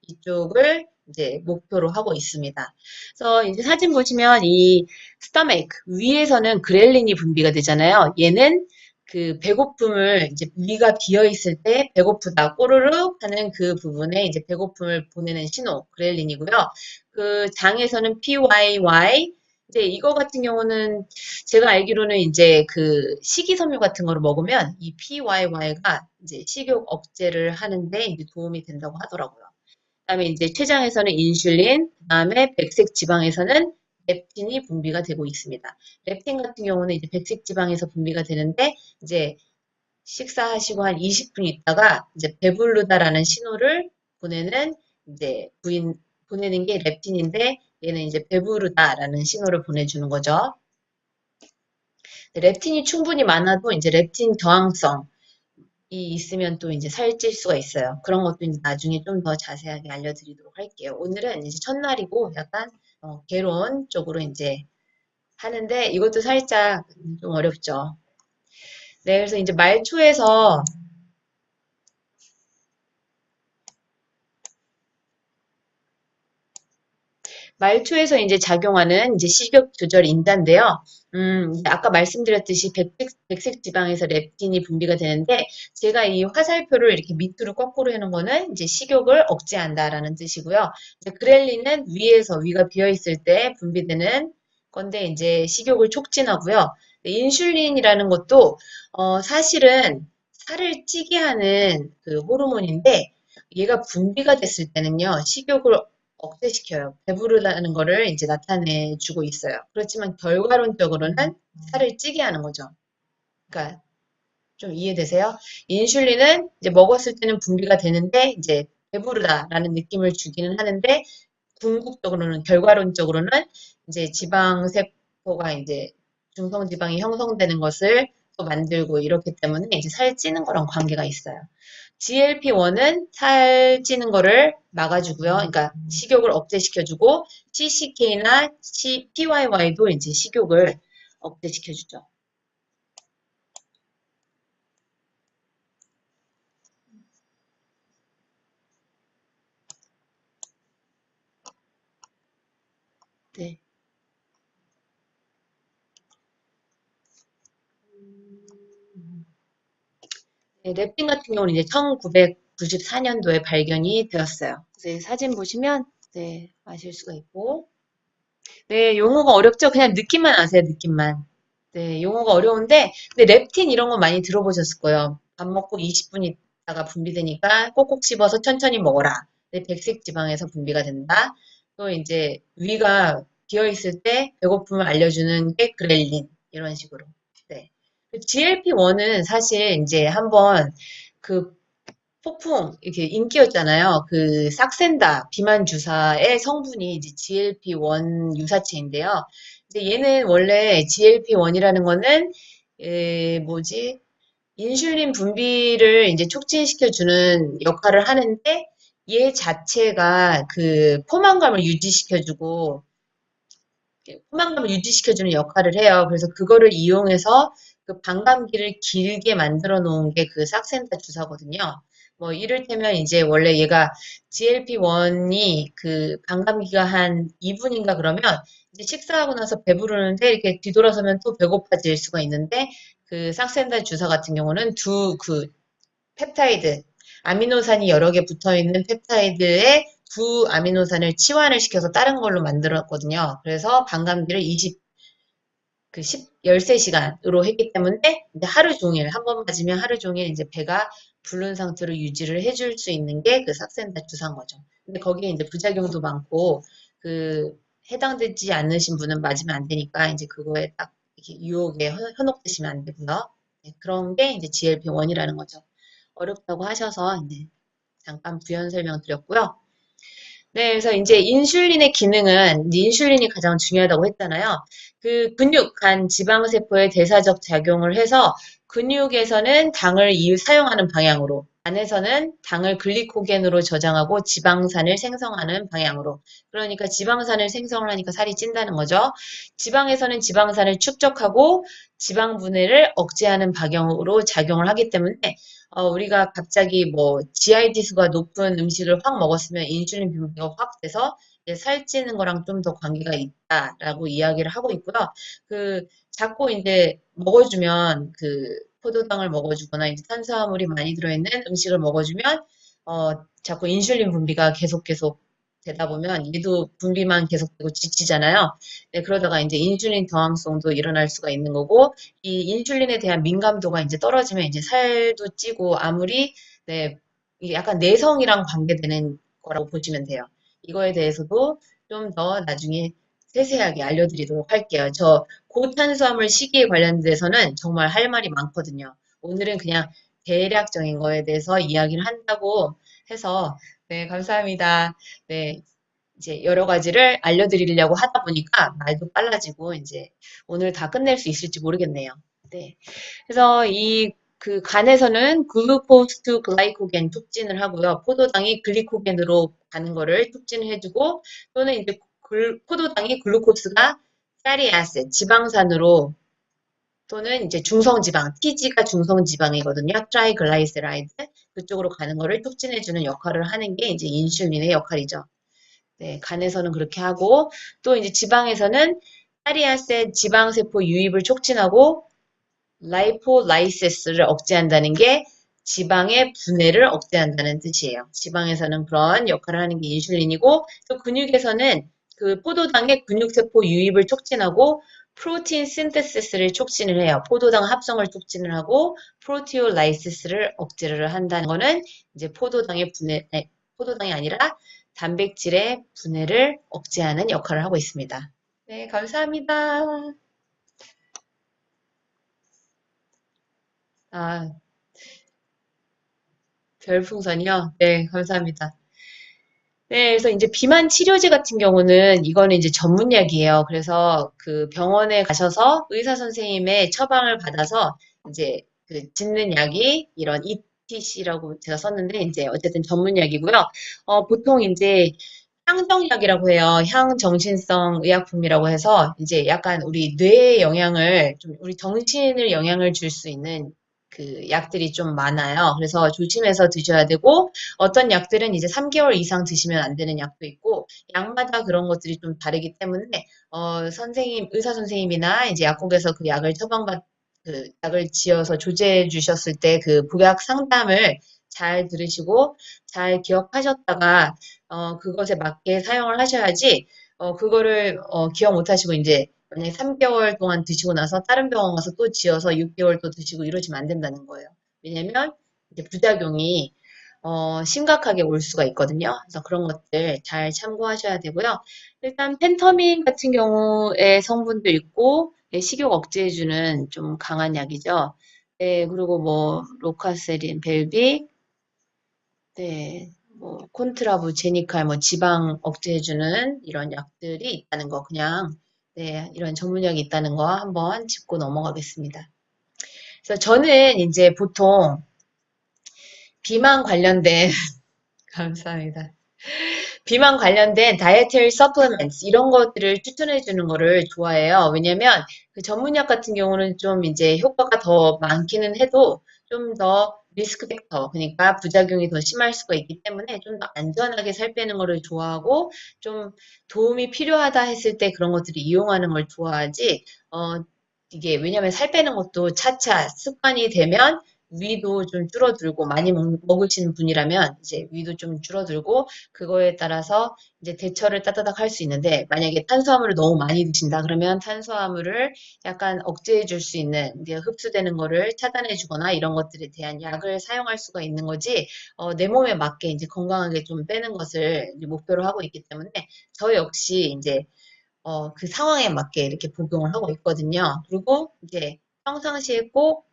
이쪽을 이제 목표로 하고 있습니다. 그래서 이제 사진 보시면 이 스토맥 위에서는 그렐린이 분비가 되잖아요. 얘는 그 배고픔을 이제 위가 비어 있을 때 배고프다 꼬르륵 하는 그 부분에 이제 배고픔을 보내는 신호 그렐린이고요. 그 장에서는 PYY 이제 이거 같은 경우는 제가 알기로는 이제 그 식이섬유 같은 거를 먹으면 이 PYY가 이제 식욕 억제를 하는데 이제 도움이 된다고 하더라고요. 그다음에 이제 췌장에서는 인슐린, 그다음에 백색 지방에서는 렙틴이 분비가 되고 있습니다. 렙틴 같은 경우는 이제 백색 지방에서 분비가 되는데 이제 식사하시고 한 20분 있다가 이제 배부르다라는 신호를 보내는 이제 보내는 게 렙틴인데 얘는 이제 배부르다라는 신호를 보내주는 거죠. 렙틴이 충분히 많아도 이제 렙틴 저항성 이 있으면 또 이제 살찔 수가 있어요. 그런 것도 이제 나중에 좀 더 자세하게 알려드리도록 할게요. 오늘은 이제 첫날이고 약간 개론 쪽으로 이제 하는데 이것도 살짝 좀 어렵죠. 네, 그래서 이제 말초에서 이제 작용하는 이제 식욕 조절 인자인데요. 아까 말씀드렸듯이 백색 지방에서 렙틴이 분비가 되는데, 제가 이 화살표를 이렇게 밑으로 거꾸로 해놓은 거는 이제 식욕을 억제한다라는 뜻이고요. 이제 그렐린은 위가 비어있을 때 분비되는 건데, 이제 식욕을 촉진하고요. 인슐린이라는 것도, 사실은 살을 찌게 하는 그 호르몬인데, 얘가 분비가 됐을 때는요, 식욕을 억제시켜요. 배부르다는 거를 이제 나타내주고 있어요. 그렇지만 결과론적으로는 살을 찌게 하는 거죠. 그러니까 좀 이해되세요? 인슐린은 이제 먹었을 때는 분비가 되는데 이제 배부르다라는 느낌을 주기는 하는데 궁극적으로는 결과론적으로는 이제 지방세포가 이제 중성지방이 형성되는 것을 또 만들고 이렇기 때문에 이제 살 찌는 거랑 관계가 있어요. GLP-1은 살 찌는 거를 막아주고요. 그러니까 식욕을 억제시켜주고 CCK나 PYY도 이제 식욕을 억제시켜주죠. 네. 네, 렙틴 같은 경우는 이제 1994년도에 발견이 되었어요. 그래서 사진 보시면 네, 아실 수가 있고 네, 용어가 어렵죠? 그냥 느낌만 아세요, 느낌만. 네, 용어가 어려운데 근데 렙틴 이런 거 많이 들어보셨을 거예요. 밥 먹고 20분 있다가 분비되니까 꼭꼭 씹어서 천천히 먹어라. 네, 백색 지방에서 분비가 된다. 또 이제 위가 비어 있을 때 배고픔을 알려주는 게 그렐린 이런 식으로. 네. GLP-1은 사실 이제 한번 그 폭풍 이렇게 인기였잖아요. 그 싹센다 비만 주사의 성분이 이제 GLP-1 유사체인데요. 이제 얘는 원래 GLP-1이라는 거는 뭐지? 인슐린 분비를 이제 촉진시켜주는 역할을 하는데 얘 자체가 그 포만감을 유지시켜주고 포만감을 유지시켜주는 역할을 해요. 그래서 그거를 이용해서 그 반감기를 길게 만들어 놓은 게 그 싹센다 주사거든요. 뭐 이를테면 이제 원래 얘가 GLP-1이 그 반감기가 한 2분인가 그러면 이제 식사하고 나서 배부르는데 이렇게 뒤돌아서면 또 배고파질 수가 있는데 그 싹센다 주사 같은 경우는 두 그 펩타이드 아미노산이 여러 개 붙어 있는 펩타이드에 두 아미노산을 치환을 시켜서 다른 걸로 만들었거든요. 그래서 반감기를 13시간으로 했기 때문에 이제 하루 종일, 한 번 맞으면 하루 종일 이제 배가 부른 상태로 유지를 해줄 수 있는 게 그 삭센다 주사인 거죠. 근데 거기에 이제 부작용도 많고, 그, 해당되지 않으신 분은 맞으면 안 되니까 이제 그거에 딱 이렇게 유혹에 현혹되시면 안 되고요. 네, 그런 게 이제 GLP-1이라는 거죠. 어렵다고 하셔서 이제 잠깐 부연 설명 드렸고요. 네, 그래서 이제 인슐린의 기능은 이제 인슐린이 가장 중요하다고 했잖아요. 그 근육, 간, 지방세포의 대사적 작용을 해서 근육에서는 당을 사용하는 방향으로, 간에서는 당을 글리코겐으로 저장하고 지방산을 생성하는 방향으로. 그러니까 지방산을 생성을 하니까 살이 찐다는 거죠. 지방에서는 지방산을 축적하고 지방 분해를 억제하는 방향으로 작용을 하기 때문에 우리가 갑자기 뭐 GI 지수가 높은 음식을 확 먹었으면 인슐린 분비가 확 돼서 이제 살찌는 거랑 좀 더 관계가 있다라고 이야기를 하고 있고요. 그 자꾸 이제 먹어주면 그 포도당을 먹어주거나 이제 탄수화물이 많이 들어있는 음식을 먹어주면 자꾸 인슐린 분비가 계속 되다 보면 얘도 분비만 계속되고 지치잖아요. 네, 그러다가 이제 인슐린 저항성도 일어날 수가 있는 거고 이 인슐린에 대한 민감도가 이제 떨어지면 이제 살도 찌고 아무리 네, 이게 약간 내성이랑 관계되는 거라고 보시면 돼요. 이거에 대해서도 좀 더 나중에 세세하게 알려드리도록 할게요. 저 고탄수화물 식이에 관련돼서는 정말 할 말이 많거든요. 오늘은 그냥 대략적인 거에 대해서 이야기를 한다고 해서 네, 감사합니다. 네, 이제 여러 가지를 알려드리려고 하다 보니까 말도 빨라지고 이제 오늘 다 끝낼 수 있을지 모르겠네요. 네. 그래서 이 그 간에서는 글루코스 투 글라이코겐 촉진을 하고요. 포도당이 글리코겐으로 가는 거를 촉진을 해주고 또는 이제 포도당이 글루코스가 fatty acid, 지방산으로 또는 이제 중성지방, TG가 중성지방이거든요. 트라이글라이세라이드 그쪽으로 가는 거를 촉진해주는 역할을 하는 게 이제 인슐린의 역할이죠. 네, 간에서는 그렇게 하고 또 이제 지방에서는 파리아세 지방세포 유입을 촉진하고 라이폴라이시스를 억제한다는 게 지방의 분해를 억제한다는 뜻이에요. 지방에서는 그런 역할을 하는 게 인슐린이고 또 근육에서는 그 포도당의 근육세포 유입을 촉진하고 프로틴 신테시스를 촉진을 해요. 포도당 합성을 촉진을 하고 프로티올라이시스를 억제를 한다는 거는 이제 포도당의 분해, 아니, 포도당이 아니라 단백질의 분해를 억제하는 역할을 하고 있습니다. 네, 감사합니다. 아, 별풍선이요? 네, 감사합니다. 네, 그래서 이제 비만 치료제 같은 경우는 이거는 이제 전문약이에요. 그래서 그 병원에 가셔서 의사 선생님의 처방을 받아서 이제 그 짓는 약이 이런 ETC라고 제가 썼는데 이제 어쨌든 전문약이고요. 보통 이제 향정약이라고 해요. 향정신성 의약품이라고 해서 이제 약간 우리 뇌에 영향을 좀 우리 정신을 영향을 줄 수 있는 그 약들이 좀 많아요. 그래서 조심해서 드셔야 되고 어떤 약들은 이제 3개월 이상 드시면 안 되는 약도 있고 약마다 그런 것들이 좀 다르기 때문에 의사 선생님이나 이제 약국에서 그 약을 그 약을 지어서 조제해 주셨을 때 그 복약 상담을 잘 들으시고 잘 기억하셨다가 그것에 맞게 사용을 하셔야지, 그거를, 기억 못 하시고, 이제, 만약에 3개월 동안 드시고 나서 다른 병원 가서 또 지어서 6개월 또 드시고 이러시면 안 된다는 거예요. 왜냐면, 이제 부작용이, 심각하게 올 수가 있거든요. 그래서 그런 것들 잘 참고하셔야 되고요. 일단, 펜터민 같은 경우에 성분도 있고, 예, 식욕 억제해주는 좀 강한 약이죠. 네, 그리고 뭐, 로카세린, 벨빅, 네, 뭐 콘트라부, 제니칼, 뭐 지방 억제해주는 이런 약들이 있다는 거 그냥 네, 이런 전문약이 있다는 거 한번 짚고 넘어가겠습니다. 그래서 저는 이제 보통 비만 관련된 감사합니다. 비만 관련된 다이어트리 서플리먼트 이런 것들을 추천해 주는 거를 좋아해요. 왜냐면 그 전문약 같은 경우는 좀 이제 효과가 더 많기는 해도 좀 더 리스크 팩터, 그러니까 부작용이 더 심할 수가 있기 때문에 좀 더 안전하게 살 빼는 거를 좋아하고 좀 도움이 필요하다 했을 때 그런 것들을 이용하는 걸 좋아하지, 이게 왜냐면 살 빼는 것도 차차 습관이 되면 위도 좀 줄어들고 많이 먹으시는 분이라면 이제 위도 좀 줄어들고 그거에 따라서 이제 대처를 따다닥 할 수 있는데 만약에 탄수화물을 너무 많이 드신다 그러면 탄수화물을 약간 억제해 줄 수 있는 이제 흡수되는 거를 차단해 주거나 이런 것들에 대한 약을 사용할 수가 있는 거지 내 몸에 맞게 이제 건강하게 좀 빼는 것을 이제 목표로 하고 있기 때문에 저 역시 이제 그 상황에 맞게 이렇게 복용을 하고 있거든요. 그리고 이제 평상시에 꼭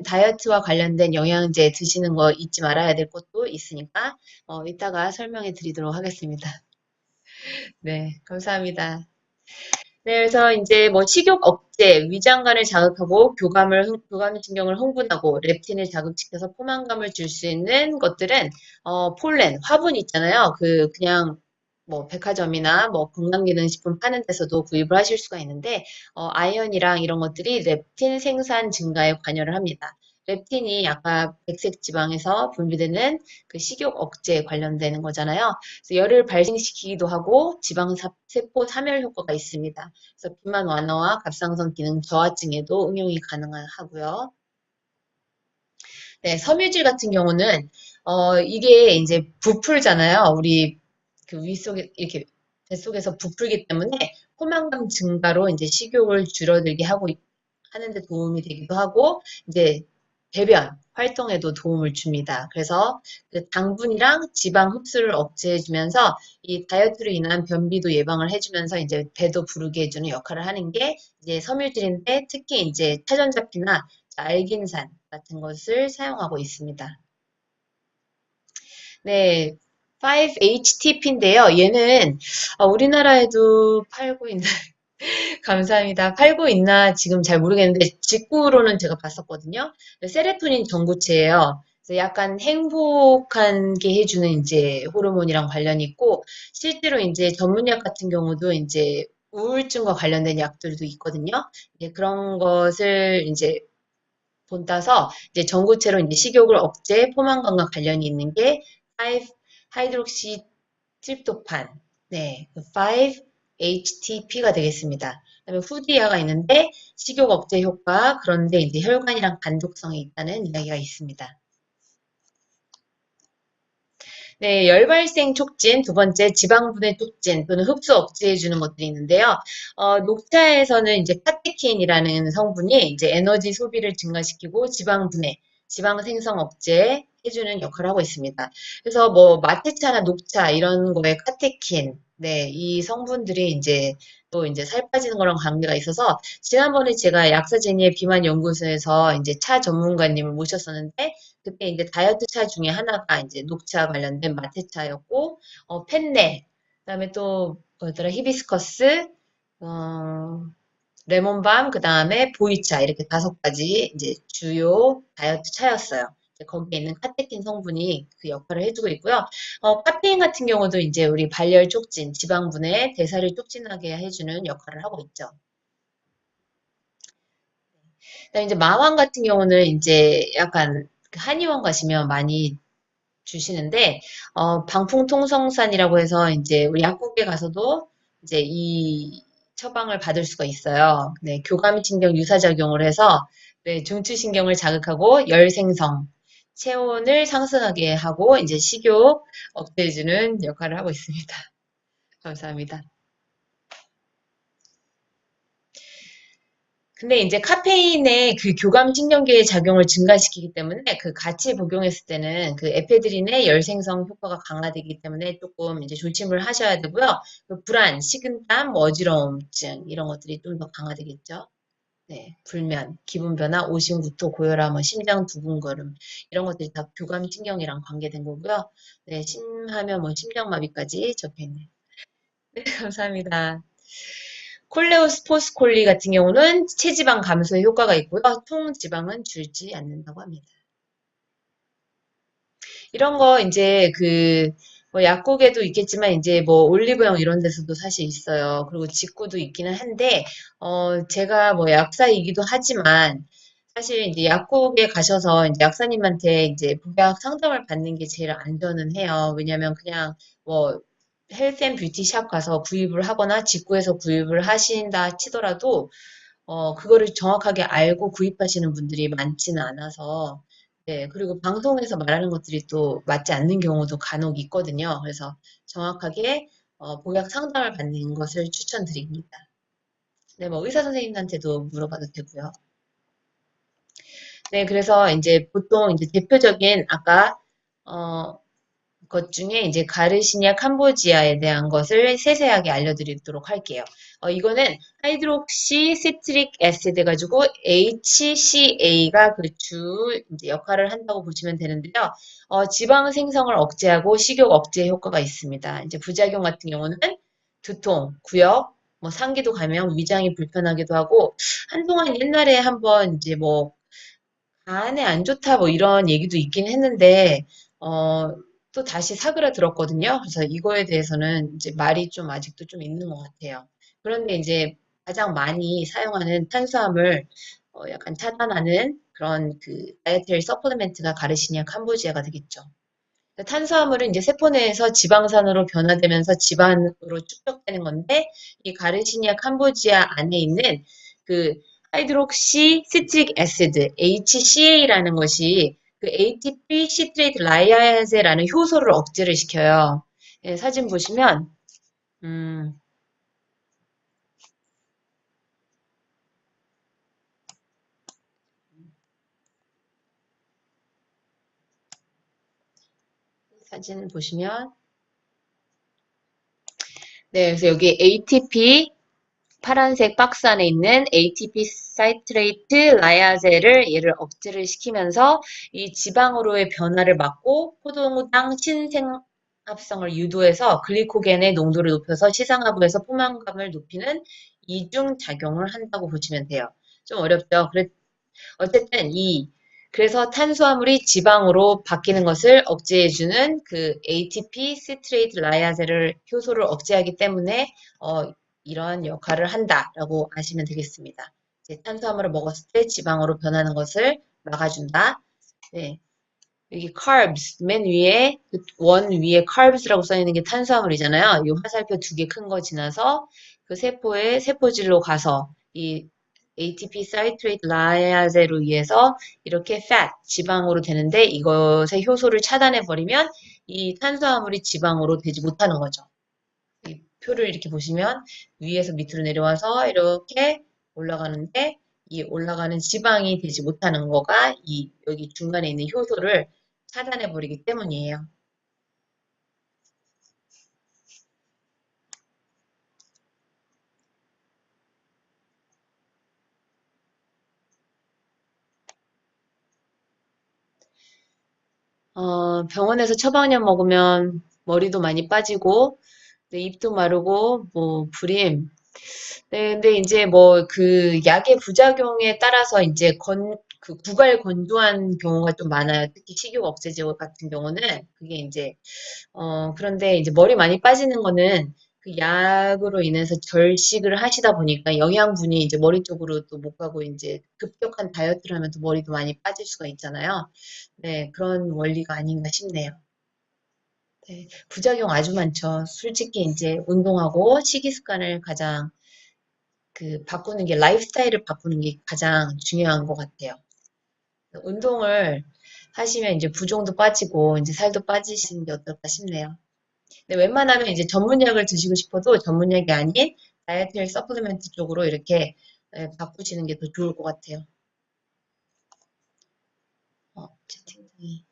다이어트와 관련된 영양제 드시는 거 잊지 말아야 될 것도 있으니까, 이따가 설명해 드리도록 하겠습니다. 네, 감사합니다. 네, 그래서 이제 뭐 식욕 억제, 위장관을 자극하고 교감신경을 흥분하고 렙틴을 자극시켜서 포만감을 줄 수 있는 것들은 폴렌, 화분 있잖아요. 그냥 뭐 백화점이나 뭐 건강기능식품 파는 데서도 구입을 하실 수가 있는데 아연이랑 이런 것들이 렙틴 생산 증가에 관여를 합니다. 렙틴이 아까 백색 지방에서 분비되는 그 식욕 억제에 관련되는 거잖아요. 그래서 열을 발생시키기도 하고 지방세포 사멸 효과가 있습니다. 그래서 비만 완화와 갑상선 기능 저하증에도 응용이 가능하고요. 네, 섬유질 같은 경우는 이게 이제 부풀잖아요. 우리 그 위 속에 이렇게 뱃속에서 부풀기 때문에 포만감 증가로 이제 식욕을 줄어들게 하는데 도움이 되기도 하고 이제 배변 활동에도 도움을 줍니다. 그래서 그 당분이랑 지방 흡수를 억제해주면서 이 다이어트로 인한 변비도 예방을 해주면서 이제 배도 부르게 해주는 역할을 하는 게 이제 섬유질인데 특히 이제 차전자피나 알긴산 같은 것을 사용하고 있습니다. 네, 5-HTP인데요. 얘는 우리나라에도 팔고 있나, 감사합니다. 팔고 있나 지금 잘 모르겠는데 직구로는 제가 봤었거든요. 세로토닌 전구체예요. 그래서 약간 행복하게 해주는 이제 호르몬이랑 관련이 있고 실제로 이제 전문약 같은 경우도 이제 우울증과 관련된 약들도 있거든요. 이제 그런 것을 이제 본따서 이제 전구체로 이제 식욕을 억제, 포만감과 관련이 있는 게 5 하이드록시 트립토판, 네, 5-HTP가 되겠습니다. 그다음에 후디아가 있는데 식욕 억제 효과, 그런데 이제 혈관이랑 간독성이 있다는 이야기가 있습니다. 네, 열발생 촉진, 두 번째 지방분해 촉진 또는 흡수 억제해 주는 것들이 있는데요. 녹차에서는 이제 카테킨이라는 성분이 이제 에너지 소비를 증가시키고 지방분해, 지방 생성 억제 해주는 역할을 하고 있습니다. 그래서 뭐 마테차나 녹차 이런 거에 카테킨, 네, 이 성분들이 이제 또 이제 살 빠지는 거랑 관계가 있어서 지난번에 제가 약사제니의 비만 연구소에서 이제 차 전문가님을 모셨었는데 그때 이제 다이어트 차 중에 하나가 이제 녹차 관련된 마테차였고, 펜네, 그다음에 또 뭐더라 히비스커스, 어, 레몬밤, 그다음에 보이차 이렇게 다섯 가지 이제 주요 다이어트 차였어요. 거기에 있는 카테킨 성분이 그 역할을 해주고 있고요. 카페인 같은 경우도 이제 우리 발열 촉진, 지방 분해, 대사를 촉진하게 해주는 역할을 하고 있죠. 그다음에 이제 마왕 같은 경우는 이제 약간 그 한의원 가시면 많이 주시는데 방풍통성산이라고 해서 이제 우리 약국에 가서도 이제 이 처방을 받을 수가 있어요. 네, 교감신경 유사작용을 해서 네, 중추신경을 자극하고 열 생성, 체온을 상승하게 하고 이제 식욕 억제해주는 역할을 하고 있습니다. 감사합니다. 근데 이제 카페인의 그 교감신경계의 작용을 증가시키기 때문에 그 같이 복용했을 때는 그 에페드린의 열생성 효과가 강화되기 때문에 조금 이제 조심을 하셔야 되고요. 그 불안, 식은땀, 뭐 어지러움증 이런 것들이 좀 더 강화되겠죠. 네, 불면, 기분 변화, 오심, 구토, 고혈압, 뭐 심장 두근거림 이런 것들이 다 교감신경이랑 관계된 거고요. 네, 심하면 뭐 심장마비까지 적혀있네요. 네, 감사합니다. 콜레오스포스콜리 같은 경우는 체지방 감소에 효과가 있고요. 통지방은 줄지 않는다고 합니다. 이런 거 이제 뭐 약국에도 있겠지만 이제 뭐 올리브영 이런 데서도 사실 있어요. 그리고 직구도 있기는 한데 제가 뭐 약사이기도 하지만 사실 이제 약국에 가셔서 이제 약사님한테 이제 복약 상담을 받는 게 제일 안전은 해요. 왜냐면 그냥 뭐 헬스앤뷰티샵 가서 구입을 하거나 직구해서 구입을 하신다 치더라도 그거를 정확하게 알고 구입하시는 분들이 많지는 않아서, 네, 그리고 방송에서 말하는 것들이 또 맞지 않는 경우도 간혹 있거든요. 그래서 정확하게, 복약 상담을 받는 것을 추천드립니다. 네, 뭐 의사 선생님한테도 물어봐도 되고요. 네, 그래서 이제 보통 이제 대표적인 아까, 어, 것 중에 이제 가르시니아 캄보지아에 대한 것을 세세하게 알려드리도록 할게요. 이거는 하이드록시 시트릭 애시드 가지고 HCA가 그 주 이제 역할을 한다고 보시면 되는데요. 지방 생성을 억제하고 식욕 억제 효과가 있습니다. 이제 부작용 같은 경우는 두통, 구역, 뭐 상기도 가면 위장이 불편하기도 하고 한동안 옛날에 한번 이제 뭐 간에 안 좋다 뭐 이런 얘기도 있긴 했는데 어, 또 다시 사그라들었거든요. 그래서 이거에 대해서는 이제 말이 좀 아직도 좀 있는 것 같아요. 그런데 이제 가장 많이 사용하는 탄수화물 약간 차단하는 그런 그 다이어트리 서플리멘트가 가르시니아 캄보지아가 되겠죠. 탄수화물은 이제 세포 내에서 지방산으로 변화되면서 지방으로 축적되는 건데 이 가르시니아 캄보지아 안에 있는 그 하이드록시 시트릭 애시드 HCA라는 것이 그 ATP 시트레이트 라이아제라는 효소를 억제를 시켜요. 예, 사진 보시면 음, 사진 보시면 네, 그래서 여기 ATP 파란색 박스 안에 있는 ATP 사이트레이트 라이아제를 얘를 억제를 시키면서 이 지방으로의 변화를 막고 포도당 신생합성을 유도해서 글리코겐의 농도를 높여서 시상하부에서 포만감을 높이는 이중 작용을 한다고 보시면 돼요. 좀 어렵죠? 어쨌든 그래서 탄수화물이 지방으로 바뀌는 것을 억제해주는 그 ATP 시트레이트 라이아제를 효소를 억제하기 때문에 이런 역할을 한다라고 아시면 되겠습니다. 이제 탄수화물을 먹었을 때 지방으로 변하는 것을 막아준다. 네. 여기 carbs 맨 위에 원 위에 carbs라고 써 있는 게 탄수화물이잖아요. 이 화살표 두 개 큰 거 지나서 그 세포의 세포질로 가서 이 ATP 사이트레이트 라이아제로 의해서 이렇게 fat 지방으로 되는데 이것의 효소를 차단해 버리면 이 탄수화물이 지방으로 되지 못하는 거죠. 이 표를 이렇게 보시면 위에서 밑으로 내려와서 이렇게 올라가는데 이 올라가는 지방이 되지 못하는 거가 이 여기 중간에 있는 효소를 차단해 버리기 때문이에요. 병원에서 처방약 먹으면 머리도 많이 빠지고 네, 입도 마르고 뭐 불임. 네, 근데 이제 뭐 그 약의 부작용에 따라서 이제 그 구갈 건조한 경우가 좀 많아요. 특히 식욕 억제제 같은 경우는 그게 이제 그런데 이제 머리 많이 빠지는 거는 그 약으로 인해서 결식을 하시다 보니까 영양분이 이제 머리 쪽으로 또 못 가고 이제 급격한 다이어트를 하면 또 머리도 많이 빠질 수가 있잖아요. 네, 그런 원리가 아닌가 싶네요. 네, 부작용 아주 많죠. 솔직히 이제 운동하고 식이 습관을 가장 바꾸는 게 라이프 스타일을 바꾸는 게 가장 중요한 것 같아요. 운동을 하시면 이제 부종도 빠지고 이제 살도 빠지시는 게 어떨까 싶네요. 근데 웬만하면 이제 전문약을 드시고 싶어도 전문약이 아닌 다이어트리 서플리멘트 쪽으로 이렇게 바꾸시는 게 더 좋을 것 같아요. 채팅창이.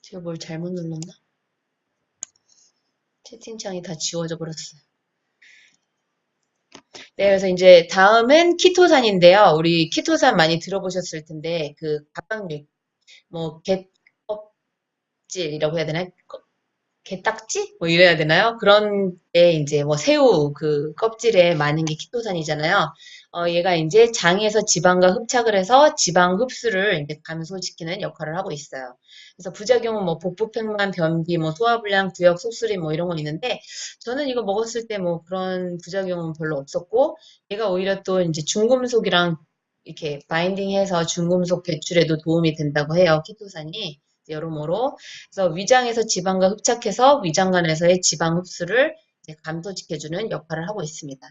제가 뭘 잘못 눌렀나? 채팅창이 다 지워져 버렸어요. 네, 그래서 이제 다음은 키토산인데요. 우리 키토산 많이 들어보셨을 텐데, 그 갑각류, 뭐, 갯껍질이라고 해야 되나? 게딱지? 뭐 이래야 되나요? 그런 게 이제 뭐 새우 그 껍질에 많은 게 키토산이잖아요. 얘가 이제 장에서 지방과 흡착을 해서 지방 흡수를 이제 감소시키는 역할을 하고 있어요. 그래서 부작용은 뭐 복부팽만, 변비, 뭐 소화불량, 구역, 속쓰림 뭐 이런 거 있는데 저는 이거 먹었을 때 뭐 그런 부작용은 별로 없었고 얘가 오히려 또 이제 중금속이랑 이렇게 바인딩해서 중금속 배출에도 도움이 된다고 해요. 키토산이. 여러모로 그래서 위장에서 지방과 흡착해서 위장관에서의 지방 흡수를 이제 감소시켜주는 역할을 하고 있습니다.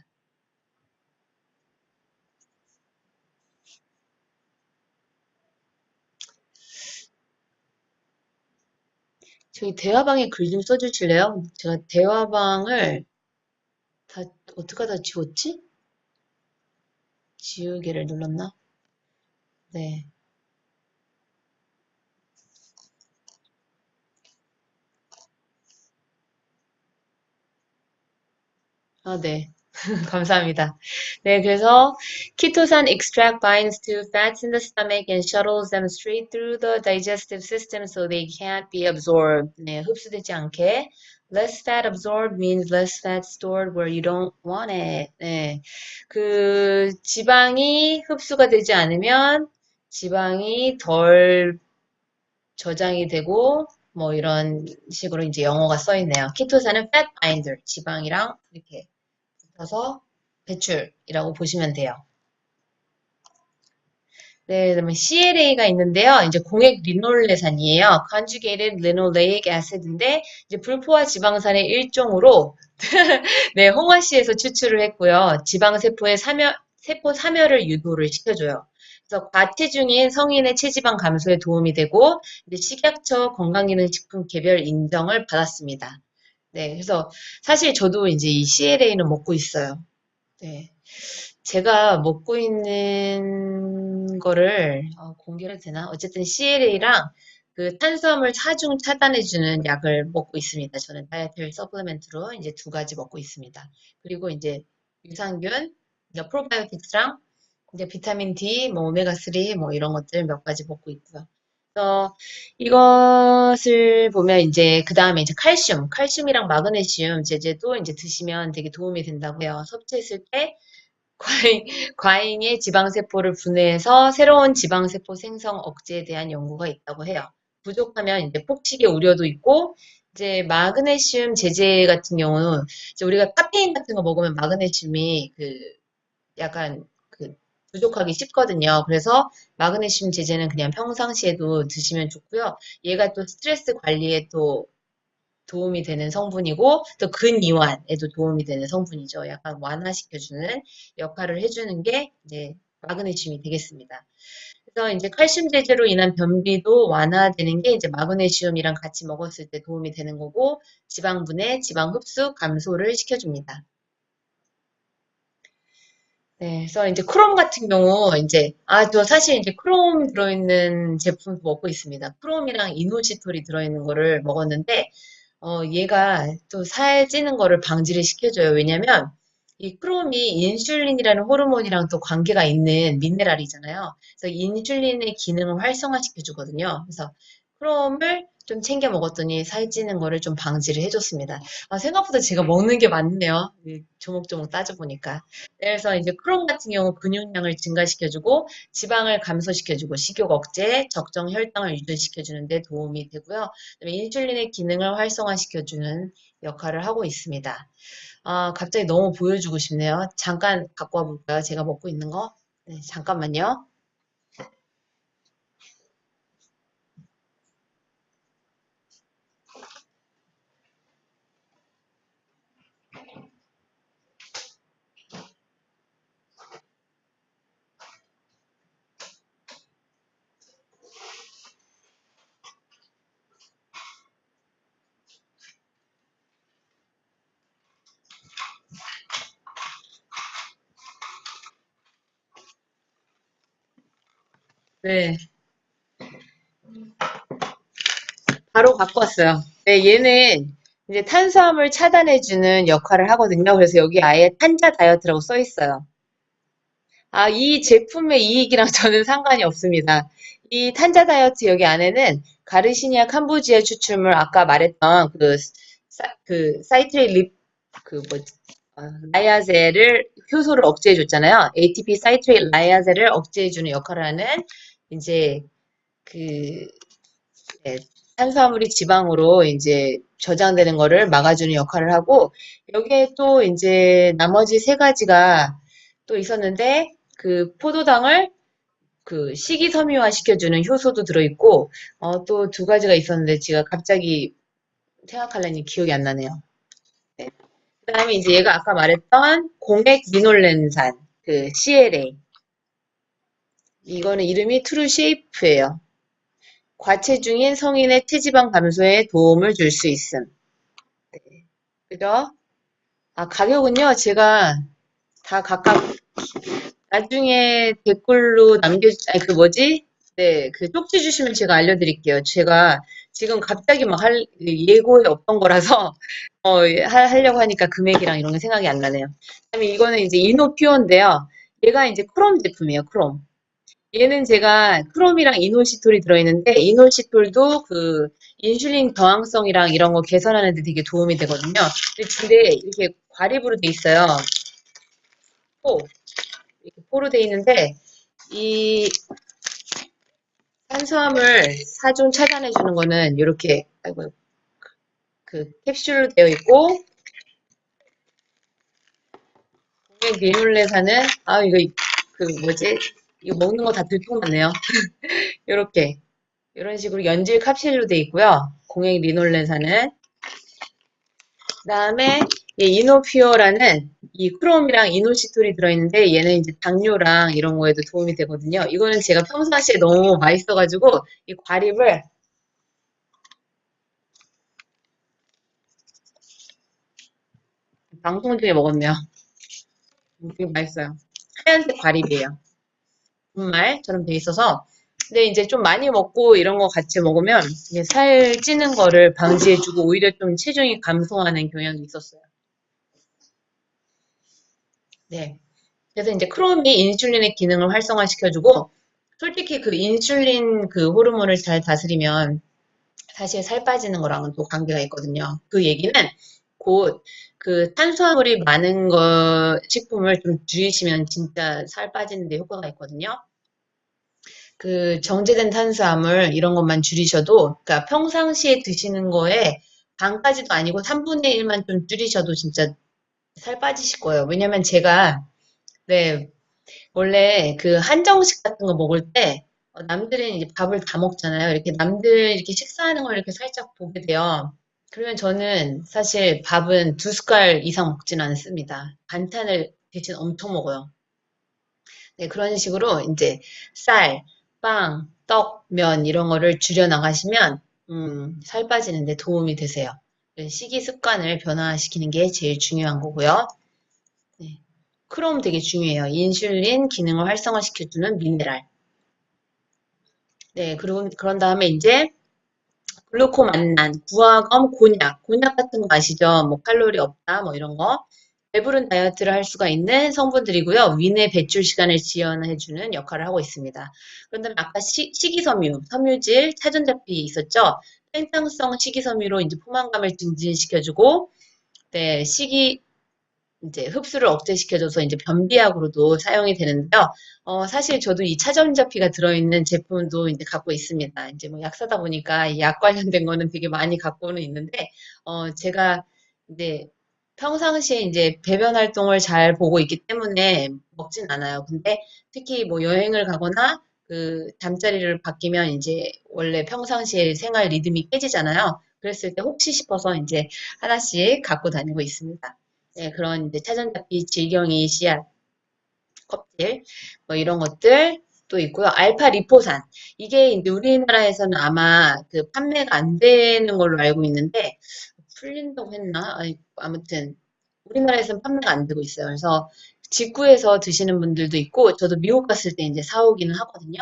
저희 대화방에 글 좀 써주실래요? 제가 대화방을 다 어떻게 하다 지웠지? 지우개를 눌렀나? 네. 아, 네. 감사합니다. 네, 그래서 키토산 extract binds to fats in the stomach and shuttles them straight through the digestive system so they can't be absorbed. 네, 흡수되지 않게. Less fat absorbed means less fat stored where you don't want it. 네, 그 지방이 흡수가 되지 않으면 지방이 덜 저장이 되고 뭐 이런 식으로 이제 영어가 써 있네요. 키토산은 fat binder, 지방이랑 이렇게 붙어서 배출이라고 보시면 돼요. 네, 그러면 CLA가 있는데요. 이제 공액 리놀레산이에요. conjugated linoleic acid인데 이제 불포화 지방산의 일종으로 네, 홍화씨에서 추출을 했고요. 지방세포의 세포 사멸을 유도를 시켜줘요. 그래서 과체중인 성인의 체지방 감소에 도움이 되고 이제 식약처 건강기능식품 개별 인정을 받았습니다. 네, 그래서 사실 저도 이제 이 CLA는 먹고 있어요. 네. 제가 먹고 있는 거를 공개를 해도 되나? 어쨌든 CLA랑 그 탄수화물 사중 차단해주는 약을 먹고 있습니다. 저는 다이어트리 서플리멘트로 이제 두 가지 먹고 있습니다. 그리고 이제 유산균, 이제 프로바이오틱스랑 이제 비타민 D, 뭐 오메가3 뭐 이런 것들 몇 가지 먹고 있고요. 그래서 이것을 보면 이제 그 다음에 이제 칼슘이랑 마그네슘 제제도 이제 드시면 되게 도움이 된다고 해요. 섭취했을 때 과잉, 과잉의 지방세포를 분해해서 새로운 지방세포 생성 억제에 대한 연구가 있다고 해요. 부족하면 이제 폭식의 우려도 있고, 이제 마그네슘 제제 같은 경우는 이제 우리가 카페인 같은 거 먹으면 마그네슘이 그 약간 그 부족하기 쉽거든요. 그래서 마그네슘 제제는 그냥 평상시에도 드시면 좋고요. 얘가 또 스트레스 관리에 또 도움이 되는 성분이고 또 근이완에도 도움이 되는 성분이죠. 약간 완화시켜주는 역할을 해주는 게 이제 마그네슘이 되겠습니다. 그래서 이제 칼슘 제제로 인한 변비도 완화되는 게 이제 마그네슘이랑 같이 먹었을 때 도움이 되는 거고 지방 분해, 지방 흡수 감소를 시켜줍니다. 네, 그래서 이제 크롬 같은 경우 이제 저 사실 이제 크롬 들어있는 제품도 먹고 있습니다. 크롬이랑 이노시톨이 들어있는 거를 먹었는데 얘가 또 살 찌는 거를 방지를 시켜줘요. 왜냐면 이 크롬이 인슐린이라는 호르몬이랑 또 관계가 있는 미네랄이잖아요. 그래서 인슐린의 기능을 활성화시켜 주거든요. 그래서 크롬을 좀 챙겨 먹었더니 살 찌는 거를 좀 방지를 해줬습니다. 생각보다 제가 먹는 게 많네요. 조목조목 따져보니까. 그래서 이제 크롬 같은 경우 근육량을 증가시켜주고 지방을 감소시켜주고 식욕 억제, 적정 혈당을 유지시켜주는 데 도움이 되고요. 그다음에 인슐린의 기능을 활성화시켜주는 역할을 하고 있습니다. 갑자기 너무 보여주고 싶네요. 잠깐 갖고 와볼까요? 제가 먹고 있는 거? 네, 잠깐만요. 네, 바로 갖고 왔어요. 네, 얘는 이제 탄수화물 차단해주는 역할을 하거든요. 그래서 여기 아예 탄자 다이어트라고 써 있어요. 아, 이 제품의 이익이랑 저는 상관이 없습니다. 이 탄자 다이어트 여기 안에는 가르시니아 캄보지아 추출물 아까 말했던 그 사이트릴 그 뭐지? 라이아제를 효소를 억제해 줬잖아요. ATP 사이트릴 라이아제를 억제해 주는 역할을 하는 이제 그 네, 탄수화물이 지방으로 이제 저장되는 거를 막아주는 역할을 하고 여기에 또 이제 나머지 세 가지가 또 있었는데 그 포도당을 그 식이섬유화 시켜주는 효소도 들어있고 또 두 가지가 있었는데 제가 갑자기 생각하려니 기억이 안 나네요. 네. 그다음에 이제 얘가 아까 말했던 공액 리놀렌산 그 CLA 이거는 이름이 트루쉐이프예요. 과체중인 성인의 체지방 감소에 도움을 줄 수 있음. 그죠? 아, 가격은요, 제가 다 각각 나중에 댓글로 아니, 그 뭐지? 네, 그 쪽지 주시면 제가 알려드릴게요. 제가 지금 갑자기 막 예고에 없던 거라서, 하려고 하니까 금액이랑 이런 게 생각이 안 나네요. 그다음에 이거는 이제 이노퓨어인데요. 얘가 이제 크롬 제품이에요, 크롬. 얘는 제가 크롬이랑 이노시톨이 들어있는데, 이노시톨도 그 인슐린 저항성이랑 이런 거 개선하는 데 되게 도움이 되거든요. 근데 이렇게 과립으로 돼 있어요. 코, 이렇게 포로 돼 있는데, 이 탄수화물 사중 차단해 주는 거는 이렇게, 아이고, 그 캡슐로 되어 있고, 공액 리놀레산은, 아, 이거, 그 뭐지? 이거 먹는 거 다 들통났네요. 이렇게. 이런 식으로 연질 캡슐로 되어 있고요. 공액 리놀렌산은. 그다음에 이노퓨어라는 이 크롬이랑 이노시톨이 들어있는데 얘는 이제 당뇨랑 이런 거에도 도움이 되거든요. 이거는 제가 평상시에 너무 맛있어가지고 이 과립을 방송 중에 먹었네요. 되게 맛있어요. 하얀색 과립이에요. 분말처럼 돼 있어서 근데 이제 좀 많이 먹고 이런 거 같이 먹으면 이게 살 찌는 거를 방지해주고 오히려 좀 체중이 감소하는 경향이 있었어요. 네. 그래서 이제 크롬이 인슐린의 기능을 활성화시켜주고, 솔직히 그 인슐린 그 호르몬을 잘 다스리면 사실 살 빠지는 거랑은 또 관계가 있거든요. 그 얘기는 곧 그 탄수화물이 많은 식품을 좀 줄이시면 진짜 살 빠지는 데 효과가 있거든요. 그 정제된 탄수화물 이런 것만 줄이셔도, 그러니까 평상시에 드시는 거에 반까지도 아니고 3분의 1만 좀 줄이셔도 진짜 살 빠지실 거예요. 왜냐면 제가 네, 원래 그 한정식 같은 거 먹을 때 남들은 이제 밥을 다 먹잖아요. 이렇게 남들 이렇게 식사하는 걸 이렇게 살짝 보게 돼요. 그러면 저는 사실 밥은 두 숟갈 이상 먹진 않습니다. 반찬을 대신 엄청 먹어요. 네, 그런 식으로 이제 쌀, 빵, 떡, 면 이런 거를 줄여 나가시면 살 빠지는데 도움이 되세요. 식이 습관을 변화시키는 게 제일 중요한 거고요. 네. 크롬 되게 중요해요. 인슐린 기능을 활성화시켜주는 미네랄. 네, 그리고 그런 다음에 이제 글루코만난, 구화검, 곤약, 곤약 같은 거 아시죠? 뭐 칼로리 없다, 뭐 이런 거. 배부른 다이어트를 할 수가 있는 성분들이고요. 위내 배출 시간을 지연해주는 역할을 하고 있습니다. 그런데 아까 식이섬유, 섬유질, 차전자피 있었죠? 팽창성 식이섬유로 이제 포만감을 증진시켜주고, 네, 이제 흡수를 억제시켜줘서 이제 변비약으로도 사용이 되는데요. 사실 저도 이 차전자피가 들어있는 제품도 이제 갖고 있습니다. 이제 뭐 약 사다 보니까 이 약 관련된 거는 되게 많이 갖고는 있는데, 제가 이제 평상시에 이제 배변 활동을 잘 보고 있기 때문에 먹진 않아요. 근데 특히 뭐 여행을 가거나 그 잠자리를 바뀌면 이제 원래 평상시에 생활 리듬이 깨지잖아요. 그랬을 때 혹시 싶어서 이제 하나씩 갖고 다니고 있습니다. 네, 그런 이제 차전자피, 질경이, 씨앗, 껍질, 뭐 이런 것들 또 있고요. 알파 리포산. 이게 이제 우리나라에서는 아마 그 판매가 안 되는 걸로 알고 있는데, 풀린다고 했나? 아니, 아무튼, 우리나라에서는 판매가 안 되고 있어요. 그래서 직구해서 드시는 분들도 있고, 저도 미국 갔을 때 이제 사오기는 하거든요.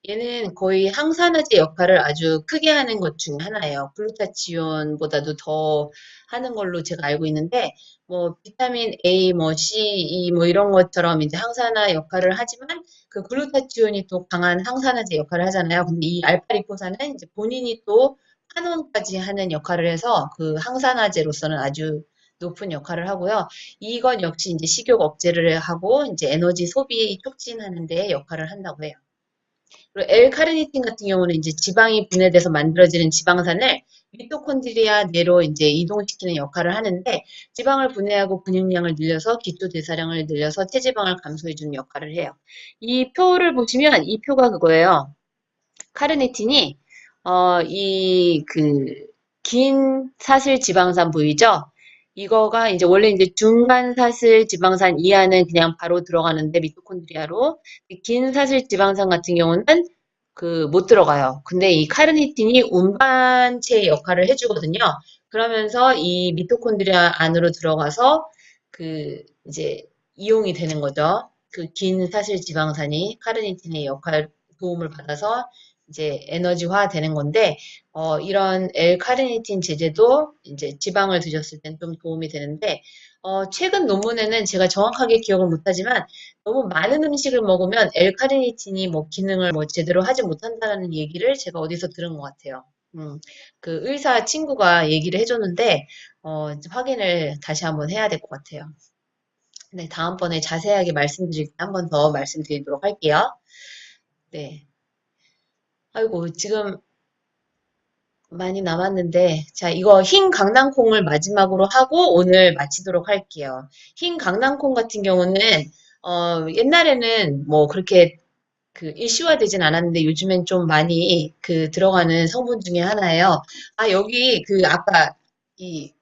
얘는 거의 항산화제 역할을 아주 크게 하는 것 중에 하나예요. 글루타치온보다도 더 하는 걸로 제가 알고 있는데, 뭐, 비타민 A, 뭐, C, E, 뭐, 이런 것처럼 이제 항산화 역할을 하지만, 그 글루타치온이 또 강한 항산화제 역할을 하잖아요. 근데 이 알파리포산은 이제 본인이 또 환원까지 하는 역할을 해서 그 항산화제로서는 아주 높은 역할을 하고요. 이건 역시 이제 식욕 억제를 하고 이제 에너지 소비 촉진하는 데 역할을 한다고 해요. 그리고 L카르니틴 같은 경우는 이제 지방이 분해돼서 만들어지는 지방산을 미토콘드리아 내로 이제 이동시키는 역할을 하는데 지방을 분해하고 근육량을 늘려서 기초 대사량을 늘려서 체지방을 감소해주는 역할을 해요. 이 표를 보시면 이 표가 그거예요. 카르니틴이 이 그 긴 사슬 지방산 보이죠? 이거가 이제 원래 이제 중간 사슬 지방산 이하는 그냥 바로 들어가는데 미토콘드리아로 긴 사슬 지방산 같은 경우는 그 못 들어가요. 근데 이 카르니틴이 운반체 역할을 해주거든요. 그러면서 이 미토콘드리아 안으로 들어가서 그 이제 이용이 되는 거죠. 그 긴 사슬 지방산이 카르니틴의 역할 도움을 받아서 이제 에너지화 되는 건데, 이런 L카르니틴 제제도 이제 지방을 드셨을 땐 좀 도움이 되는데, 최근 논문에는 제가 정확하게 기억을 못하지만, 너무 많은 음식을 먹으면 L카르니틴이 뭐 기능을 뭐 제대로 하지 못한다는 얘기를 제가 어디서 들은 것 같아요. 그 의사 친구가 얘기를 해줬는데, 확인을 다시 한번 해야 될 것 같아요. 네, 다음번에 자세하게 말씀드릴 때 한 번 더 말씀드리도록 할게요. 네. 아이고, 지금 많이 남았는데, 자, 이거 흰 강낭콩을 마지막으로 하고 오늘 마치도록 할게요. 흰 강낭콩 같은 경우는, 옛날에는 뭐 그렇게 그 이슈화되진 않았는데 요즘엔 좀 많이 그 들어가는 성분 중에 하나예요. 아, 여기 그 아까 이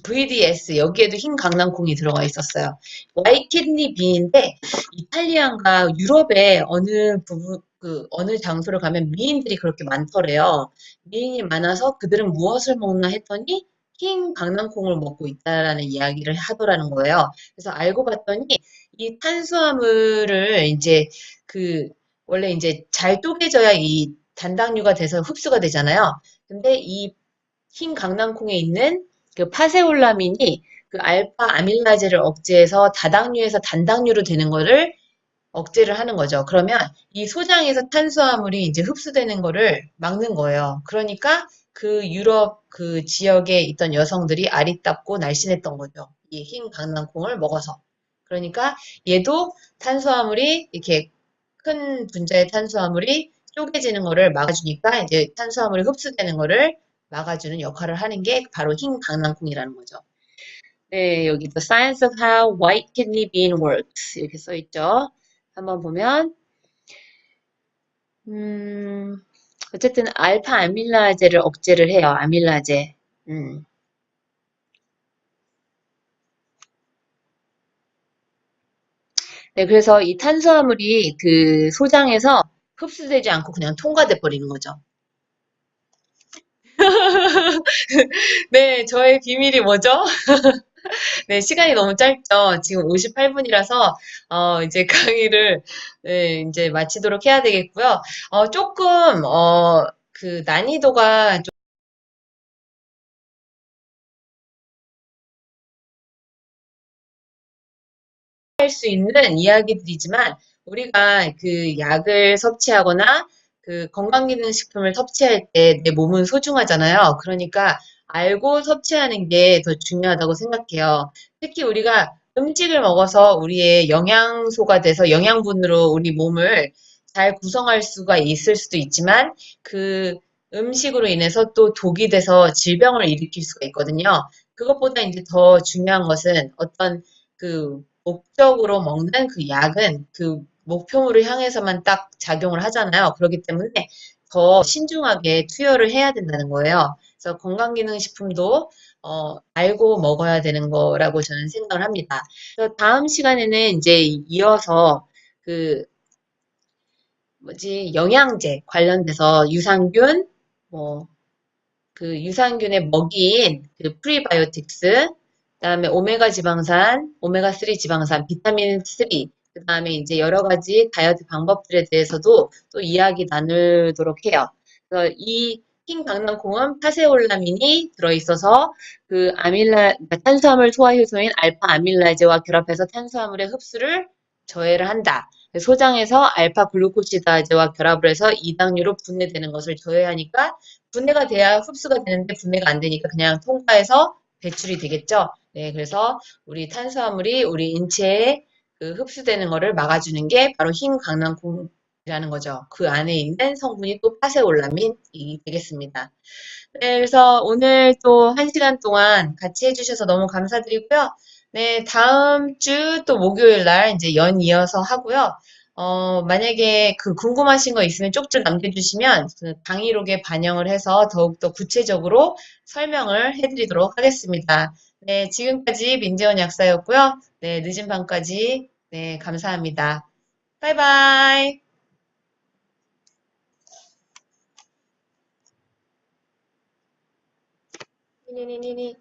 VDS 여기에도 흰 강낭콩이 들어가 있었어요. 와이키드니 빈인데 이탈리안과 유럽의 어느 부분 그 어느 장소를 가면 미인들이 그렇게 많더래요. 미인이 많아서 그들은 무엇을 먹나 했더니 흰 강낭콩을 먹고 있다라는 이야기를 하더라는 거예요. 그래서 알고 봤더니 이 탄수화물을 이제 그 원래 이제 잘 쪼개져야 이 단당류가 돼서 흡수가 되잖아요. 근데 이 흰 강낭콩에 있는 그 파세올라민이 그 알파 아밀라제를 억제해서 다당류에서 단당류로 되는 거를 억제를 하는 거죠. 그러면 이 소장에서 탄수화물이 이제 흡수되는 거를 막는 거예요. 그러니까 그 유럽 그 지역에 있던 여성들이 아리답고 날씬했던 거죠. 이 흰 강낭콩을 먹어서. 그러니까 얘도 탄수화물이 이렇게 큰 분자의 탄수화물이 쪼개지는 거를 막아주니까 이제 탄수화물이 흡수되는 거를 막아주는 역할을 하는 게 바로 흰 강낭콩이라는 거죠. 네, 여기 The Science of How White Kidney Bean Works 이렇게 써 있죠. 한번 보면 음, 어쨌든 알파 아밀라제를 억제를 해요. 아밀라제. 음. 네, 그래서 이 탄수화물이 그 소장에서 흡수되지 않고 그냥 통과돼 버리는 거죠. 네, 저의 비밀이 뭐죠? 네, 시간이 너무 짧죠. 지금 58분이라서, 이제 강의를, 네, 이제 마치도록 해야 되겠고요. 조금, 그 난이도가 좀 할 수 있는 이야기들이지만, 우리가 그 약을 섭취하거나 그 건강기능식품을 섭취할 때 내 몸은 소중하잖아요. 그러니까 알고 섭취하는 게 더 중요하다고 생각해요. 특히 우리가 음식을 먹어서 우리의 영양소가 돼서 영양분으로 우리 몸을 잘 구성할 수가 있을 수도 있지만 그 음식으로 인해서 또 독이 돼서 질병을 일으킬 수가 있거든요. 그것보다 이제 더 중요한 것은 어떤 그 목적으로 먹는 그 약은 그 목표물을 향해서만 딱 작용을 하잖아요. 그렇기 때문에 더 신중하게 투여를 해야 된다는 거예요. 그래서 건강기능식품도 알고 먹어야 되는 거라고 저는 생각을 합니다. 그래서 다음 시간에는 이제 이어서 그 뭐지 영양제 관련돼서 유산균 뭐 그 유산균의 먹이인 그 프리바이오틱스 그다음에 오메가 지방산, 오메가3 지방산, 비타민 3, 그다음에 이제 여러 가지 다이어트 방법들에 대해서도 또 이야기 나누도록 해요. 그래서 이 흰 강낭콩은 파세올라민이 들어있어서 그러니까 탄수화물 소화 효소인 알파 아밀라제와 결합해서 탄수화물의 흡수를 저해를 한다. 소장에서 알파 글루코시다제와 결합을 해서 이당류로 분해되는 것을 저해하니까 분해가 돼야 흡수가 되는데 분해가 안 되니까 그냥 통과해서 배출이 되겠죠. 네, 그래서 우리 탄수화물이 우리 인체에 흡수되는 거를 막아주는 게 바로 흰 강낭콩이라는 거죠. 그 안에 있는 성분이 또 파세올라민이 되겠습니다. 네, 그래서 오늘 또 1시간 동안 같이 해주셔서 너무 감사드리고요. 네, 다음 주 또 목요일 날 이제 이어서 하고요. 만약에 궁금하신 거 있으면 쪽지 남겨주시면 그 강의록에 반영을 해서 더욱더 구체적으로 설명을 해드리도록 하겠습니다. 네, 지금까지 민재원 약사였고요. 네, 늦은 밤까지 네, 감사합니다. 바이바이. 니니니니.